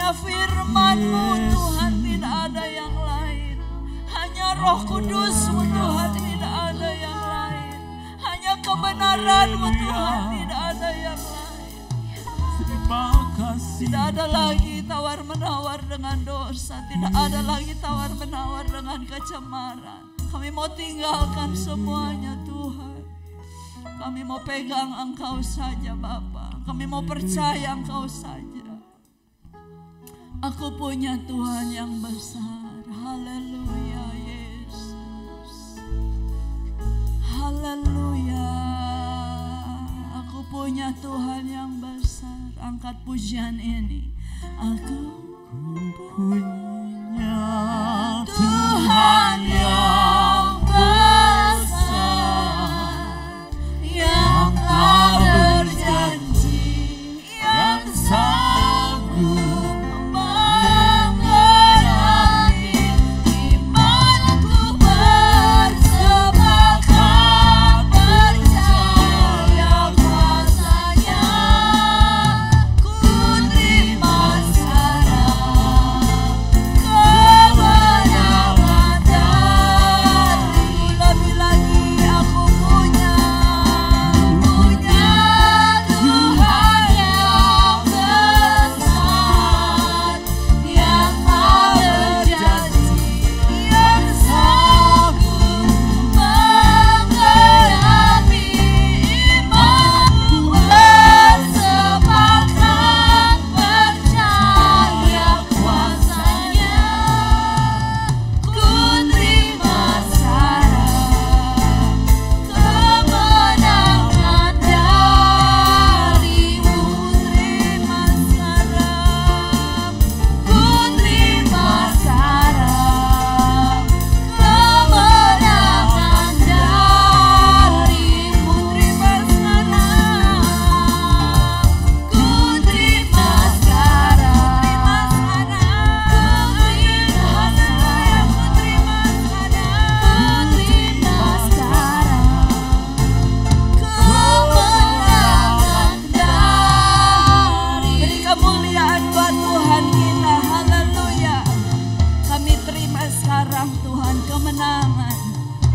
Speaker 4: hanya firman-Mu Tuhan, tidak ada yang lain. Hanya Roh Kudus-Mu Tuhan, tidak ada yang lain. Hanya kebenaran-Mu Tuhan, tidak ada yang lain.
Speaker 1: Terima kasih.
Speaker 4: Tidak ada lagi tawar-menawar dengan dosa. Tidak ada lagi tawar-menawar dengan kecemaran. Kami mau tinggalkan semuanya Tuhan. Kami mau pegang Engkau saja Bapa. Kami mau percaya Engkau saja. Aku punya Tuhan yang besar. Haleluya Yesus. Haleluya. Aku punya Tuhan yang besar. Angkat pujian ini. Aku
Speaker 1: punya Tuhan yang besar, yang tak berjanji, yang sanggup mengenapi imanku, bersepakat percaya kuasa-Nya. Ku terima sarang kemenangan dari. Lebih lagi aku punya Tuhan yang besar, yang tak berjanji, yang sanggup mengenapi imanku, bersepakat percaya kuasa-Nya. Ku terima sarang kemenangan dari-Mu. Terima sarang, ku terima sarang kemenangan dari-Mu. Terima sarang, ku terima sarang, kemenangan dari. Beri kemuliaan buat Tuhan kita. Haleluya. Kami terima sekarang Tuhan kemenangan,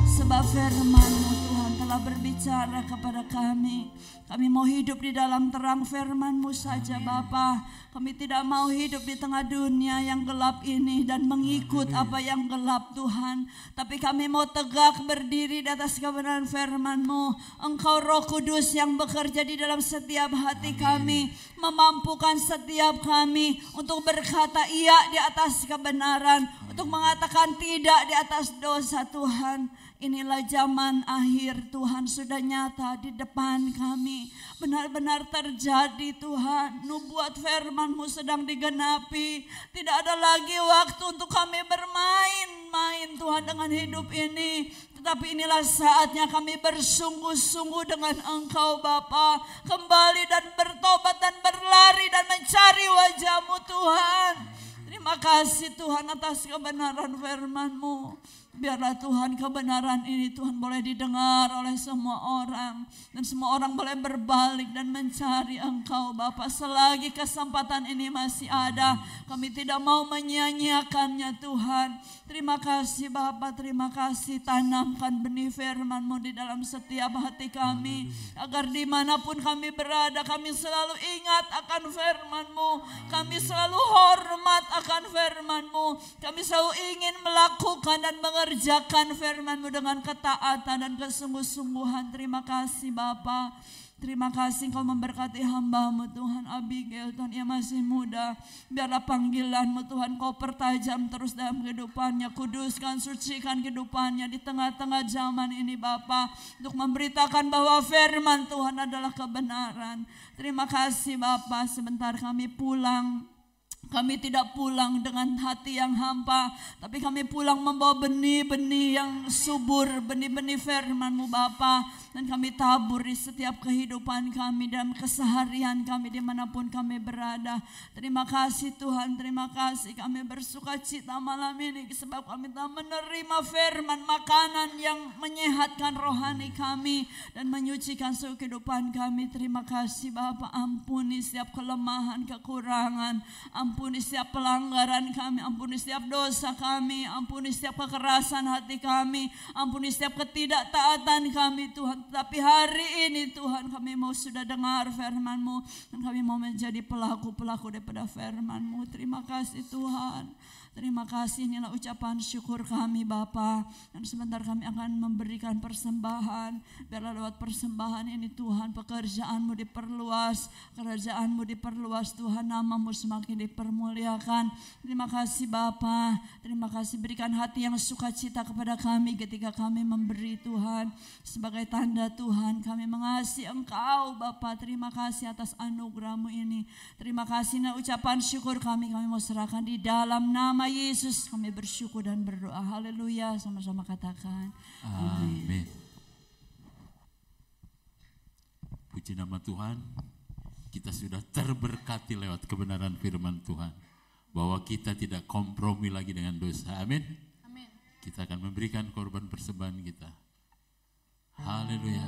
Speaker 1: sebab firman-Mu Tuhan telah berbicara kepada kami. Kami mau hidup di dalam terang firman-Mu saja Bapa. Kami tidak mau hidup di tengah dunia yang gelap ini dan mengikut apa yang gelap Tuhan. Tapi kami mau tegak berdiri di atas kebenaran firman-Mu. Engkau Roh Kudus yang bekerja di dalam setiap hati kami, memampukan setiap kami untuk berkata iya di atas kebenaran, untuk mengatakan tidak di atas dosa Tuhan. Inilah zaman akhir Tuhan, sudah nyata di depan kami. Benar-benar terjadi Tuhan. Nubuat firman-Mu sedang digenapi. Tidak ada lagi waktu untuk kami bermain-main Tuhan dengan hidup ini. Tetapi inilah saatnya kami bersungguh-sungguh dengan Engkau Bapa. Kembali dan bertobat dan berlari dan mencari wajah-Mu Tuhan. Terima kasih Tuhan atas kebenaran firman-Mu. Biarlah Tuhan kebenaran ini Tuhan boleh didengar oleh semua orang. Dan semua orang boleh berbalik dan mencari Engkau Bapa. Selagi kesempatan ini masih ada, kami tidak mau menyia-nyiakannya Tuhan. Terima kasih Bapa, terima kasih. Tanamkan benih firman-Mu di dalam setiap hati kami. Agar dimanapun kami berada, kami selalu ingat akan firman-Mu. Kami selalu hormat akan firman-Mu. Kami selalu ingin melakukan dan mengerjakan firman-Mu dengan ketaatan dan kesungguh-sungguhan. Terima kasih Bapa. Terima kasih Engkau memberkati hamba-Mu Tuhan Abigail Tuhan, ia masih muda. Biarlah panggilan-Mu Tuhan Kau pertajam terus dalam kehidupannya. Kuduskan, sucikan kehidupannya di tengah-tengah zaman ini Bapa, untuk memberitakan bahwa firman Tuhan adalah kebenaran. Terima kasih Bapa. Sebentar kami pulang. Kami tidak pulang dengan hati yang hampa, tapi kami pulang membawa benih-benih yang subur, benih-benih firman-Mu Bapa. Dan kami tabur di setiap kehidupan kami, dalam keseharian kami dimanapun kami berada. Terima kasih Tuhan, terima kasih. Kami bersuka cita malam ini sebab kami telah menerima firman, makanan yang menyehatkan rohani kami dan menyucikan seluruh kehidupan kami. Terima kasih Bapa, ampuni setiap kelemahan, kekurangan. Ampuni
Speaker 4: Ampuni setiap pelanggaran kami, ampuni setiap dosa kami, ampuni setiap kekerasan hati kami, ampuni setiap ketidaktaatan kami Tuhan. Tapi hari ini Tuhan kami mau sudah dengar firman-Mu dan kami mau menjadi pelaku-pelaku daripada firman-Mu. Terima kasih Tuhan. Terima kasih, inilah ucapan syukur kami Bapa. Dan sebentar kami akan memberikan persembahan. Biarlah lewat persembahan ini Tuhan pekerjaan-Mu diperluas, kerajaan-Mu diperluas Tuhan, nama-Mu semakin dipermuliakan. Terima kasih Bapa. Terima kasih, berikan hati yang sukacita kepada kami ketika kami memberi Tuhan. Sebagai tanda Tuhan kami mengasihi Engkau Bapa. Terima kasih atas anugerah-Mu ini. Terima kasih, nah ucapan syukur kami mau serahkan di dalam nama Yesus. Kami bersyukur dan berdoa. Haleluya. Sama-sama katakan amin.
Speaker 1: Puji nama Tuhan. Kita sudah terberkati lewat kebenaran firman Tuhan, bahwa kita tidak kompromi lagi dengan dosa. Amin.
Speaker 3: Amin.
Speaker 1: Kita akan memberikan korban persembahan kita. Haleluya.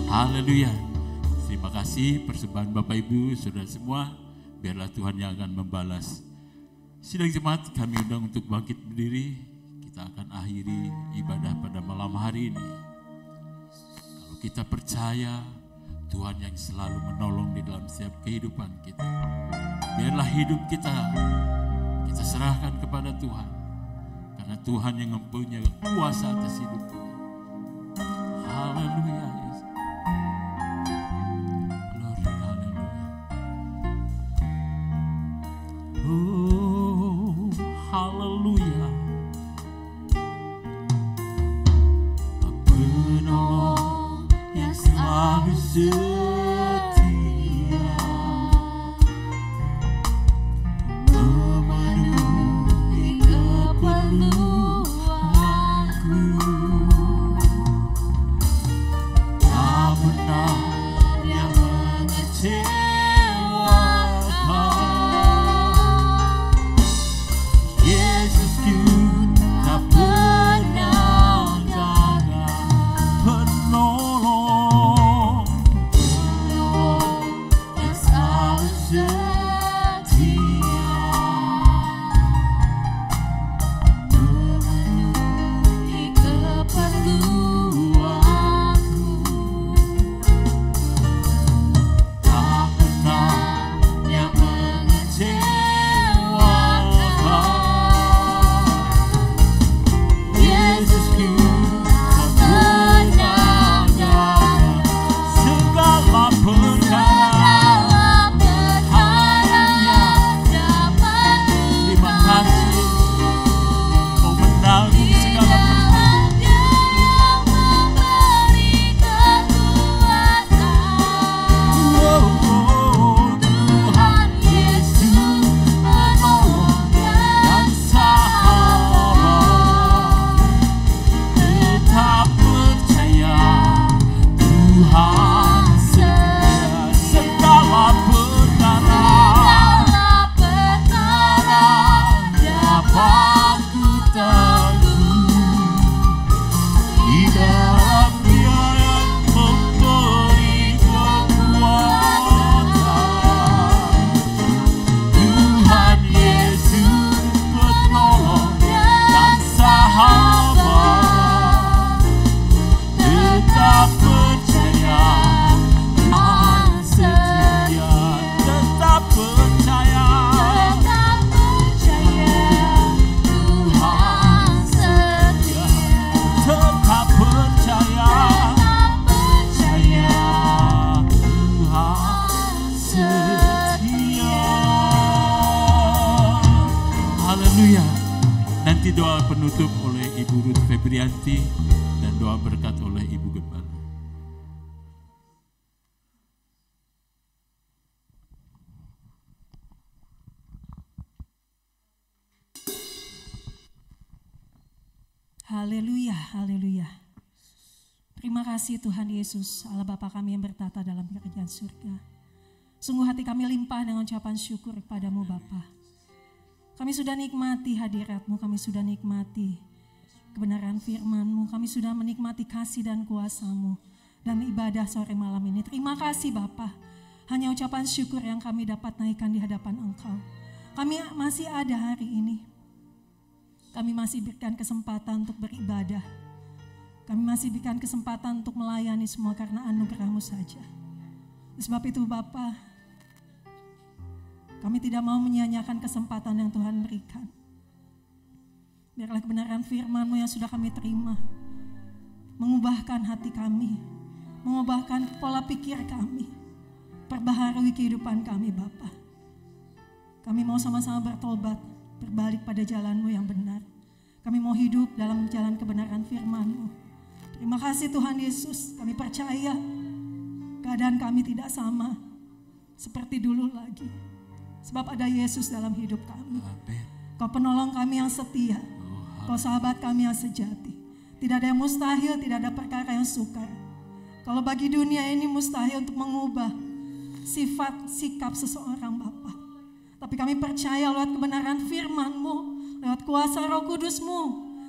Speaker 1: Haleluya. Terima kasih persembahan Bapak Ibu, saudara semua. Biarlah Tuhan yang akan membalas. Sidang jemaat kami undang untuk bangkit berdiri. Kita akan akhiri ibadah pada malam hari ini. Kalau kita percaya Tuhan yang selalu menolong di dalam setiap kehidupan kita, biarlah hidup kita serahkan kepada Tuhan. Karena Tuhan yang mempunyai kuasa atas hidup kita. Haleluya. Oh, haleluya. Penolong yang selalu setia, memenuhi keperluanku. Tak pernah dia mengecewakan. diberkati doa penutup oleh Ibu Ruth Febrianti dan doa berkat oleh Ibu Gembala.
Speaker 5: Haleluya, haleluya. Terima kasih Tuhan Yesus, Allah Bapa kami yang bertata dalam kerajaan surga. Sungguh hati kami limpah dengan ucapan syukur kepadamu Bapa. Kami sudah nikmati hadirat-Mu, kami sudah nikmati kebenaran firman-Mu, kami sudah menikmati kasih dan kuasa-Mu dalam ibadah sore malam ini. Terima kasih Bapa, hanya ucapan syukur yang kami dapat naikkan di hadapan Engkau. Kami masih ada hari ini. Kami masih berikan kesempatan untuk beribadah. Kami masih berikan kesempatan untuk melayani semua karena anugerah-Mu saja. Sebab itu Bapa, kami tidak mau menyia-nyiakan kesempatan yang Tuhan berikan. Biarlah kebenaran firman-Mu yang sudah kami terima mengubahkan hati kami, mengubahkan pola pikir kami, perbaharui kehidupan kami Bapa. Kami mau sama-sama bertobat, berbalik pada jalan-Mu yang benar. Kami mau hidup dalam jalan kebenaran firman-Mu. Terima kasih Tuhan Yesus, kami percaya keadaan kami tidak sama seperti dulu lagi. Sebab ada Yesus dalam hidup kami. Kau penolong kami yang setia, Kau sahabat kami yang sejati. Tidak ada yang mustahil, tidak ada perkara yang sukar. Kalau bagi dunia ini mustahil untuk mengubah sifat, sikap seseorang Bapa. Tapi kami percaya lewat kebenaran firman-Mu, lewat kuasa Roh Kudus-Mu,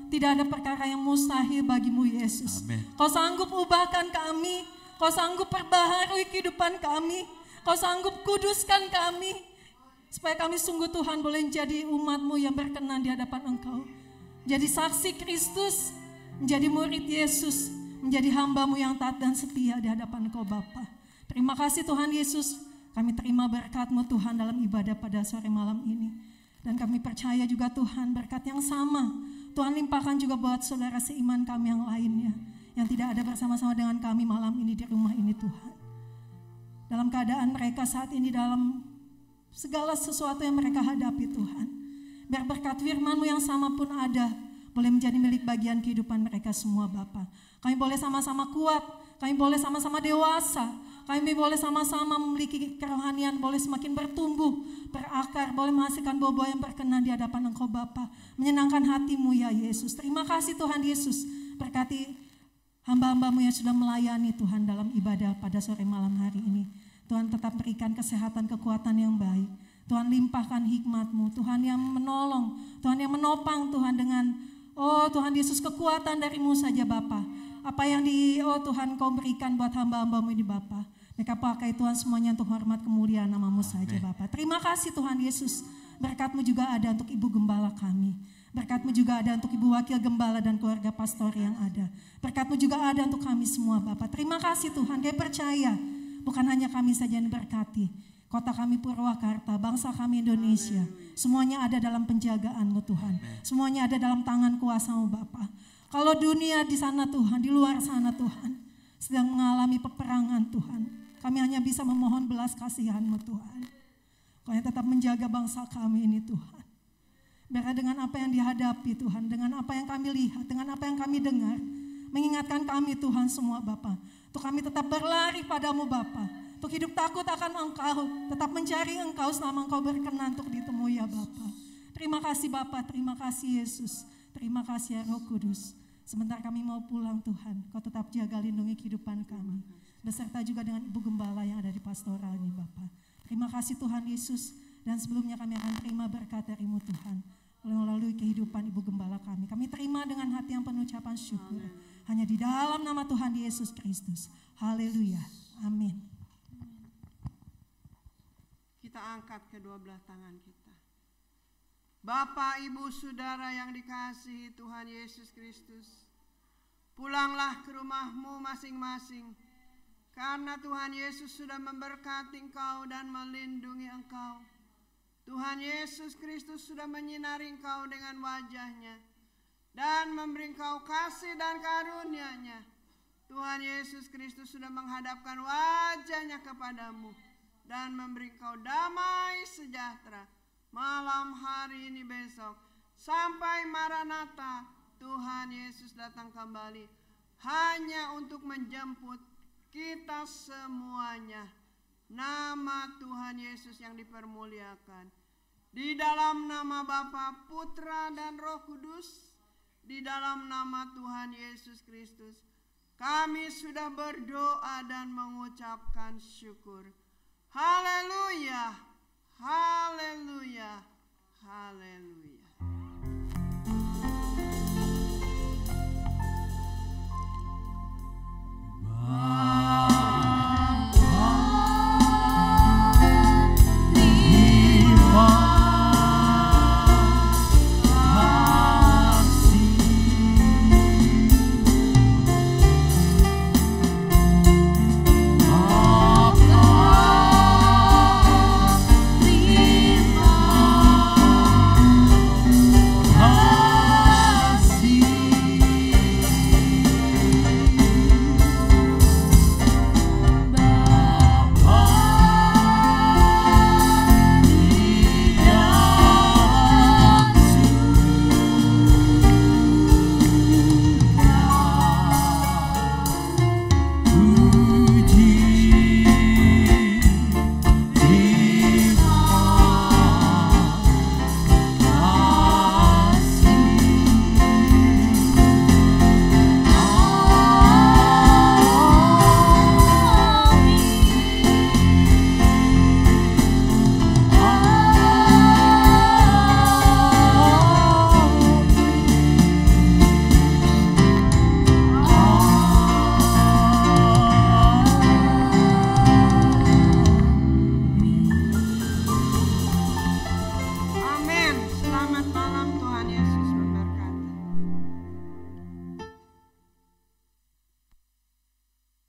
Speaker 5: tidak ada perkara yang mustahil bagimu Yesus.
Speaker 1: Amen.
Speaker 5: Kau sanggup ubahkan kami, Kau sanggup perbaharui kehidupan kami, Kau sanggup kuduskan kami, supaya kami sungguh Tuhan boleh menjadi umat-Mu yang berkenan di hadapan Engkau. Jadi saksi Kristus, menjadi murid Yesus, menjadi hamba-Mu yang taat dan setia di hadapan Engkau Bapa. Terima kasih Tuhan Yesus. Kami terima berkat-Mu Tuhan dalam ibadah pada sore malam ini. Dan kami percaya juga Tuhan berkat yang sama Tuhan limpahkan juga buat saudara seiman kami yang lainnya yang tidak ada bersama-sama dengan kami malam ini di rumah ini Tuhan. Dalam keadaan mereka saat ini, dalam segala sesuatu yang mereka hadapi Tuhan. Biar berkat firman-Mu yang sama pun ada, boleh menjadi milik bagian kehidupan mereka semua Bapa. Kami boleh sama-sama kuat, kami boleh sama-sama dewasa, kami boleh sama-sama memiliki kerohanian, boleh semakin bertumbuh, berakar, boleh menghasilkan buah-buah yang berkenan di hadapan Engkau Bapa, menyenangkan hati-Mu ya Yesus. Terima kasih Tuhan Yesus, berkati hamba-hamba-Mu yang sudah melayani Tuhan dalam ibadah pada sore malam hari ini. Tuhan tetap berikan kesehatan, kekuatan yang baik. Tuhan limpahkan hikmat-Mu, Tuhan yang menolong, Tuhan yang menopang Tuhan dengan, oh Tuhan Yesus, kekuatan dari-Mu saja Bapa. Apa yang Tuhan Kau berikan buat hamba-hamba-Mu ini Bapa, mereka pakai Tuhan semuanya untuk hormat kemuliaan nama-Mu saja Bapa. Terima kasih Tuhan Yesus, berkat-Mu juga ada untuk Ibu Gembala kami. Berkat-Mu juga ada untuk Ibu Wakil Gembala dan keluarga pastor yang ada. Berkat-Mu juga ada untuk kami semua Bapa. Terima kasih Tuhan, kami percaya bukan hanya kami saja yang diberkati, kota kami Purwakarta, bangsa kami Indonesia, semuanya ada dalam penjagaan-Mu Tuhan. Semuanya ada dalam tangan kuasa-Mu Bapa. Kalau dunia di sana Tuhan, di luar sana Tuhan, sedang mengalami peperangan Tuhan, kami hanya bisa memohon belas kasihan-Mu Tuhan. Kau yang tetap menjaga bangsa kami ini Tuhan. Biarlah dengan apa yang dihadapi Tuhan, dengan apa yang kami lihat, dengan apa yang kami dengar, mengingatkan kami Tuhan semua Bapa, untuk kami tetap berlari padamu Bapa, untuk hidup takut akan Engkau, tetap mencari Engkau selama Engkau berkenan untuk ditemui ya Bapa. Terima kasih Bapa, terima kasih Yesus, terima kasih ya Roh Kudus. Sebentar kami mau pulang Tuhan, Kau tetap jaga lindungi kehidupan kami, beserta juga dengan Ibu Gembala yang ada di pastoral ini Bapa. Terima kasih Tuhan Yesus, dan sebelumnya kami akan terima berkat dari-Mu Tuhan, melalui kehidupan Ibu Gembala kami. Kami terima dengan hati yang penuh ucapan syukur, hanya di dalam nama Tuhan Yesus Kristus. Haleluya, amin.
Speaker 6: Kita angkat kedua belah tangan kita. Bapak, Ibu, Saudara yang dikasihi Tuhan Yesus Kristus, pulanglah ke rumahmu masing-masing, karena Tuhan Yesus sudah memberkati engkau dan melindungi engkau. Tuhan Yesus Kristus sudah menyinari engkau dengan wajah-Nya dan memberi engkau kasih dan karunia-Nya. Tuhan Yesus Kristus sudah menghadapkan wajah-Nya kepadamu dan memberi engkau damai sejahtera malam hari ini besok sampai Maranatha, Tuhan Yesus datang kembali hanya untuk menjemput kita semuanya. Nama Tuhan Yesus yang dipermuliakan. Di dalam nama Bapa, Putra dan Roh Kudus, di dalam nama Tuhan Yesus Kristus, kami sudah berdoa dan mengucapkan syukur. Haleluya. Haleluya.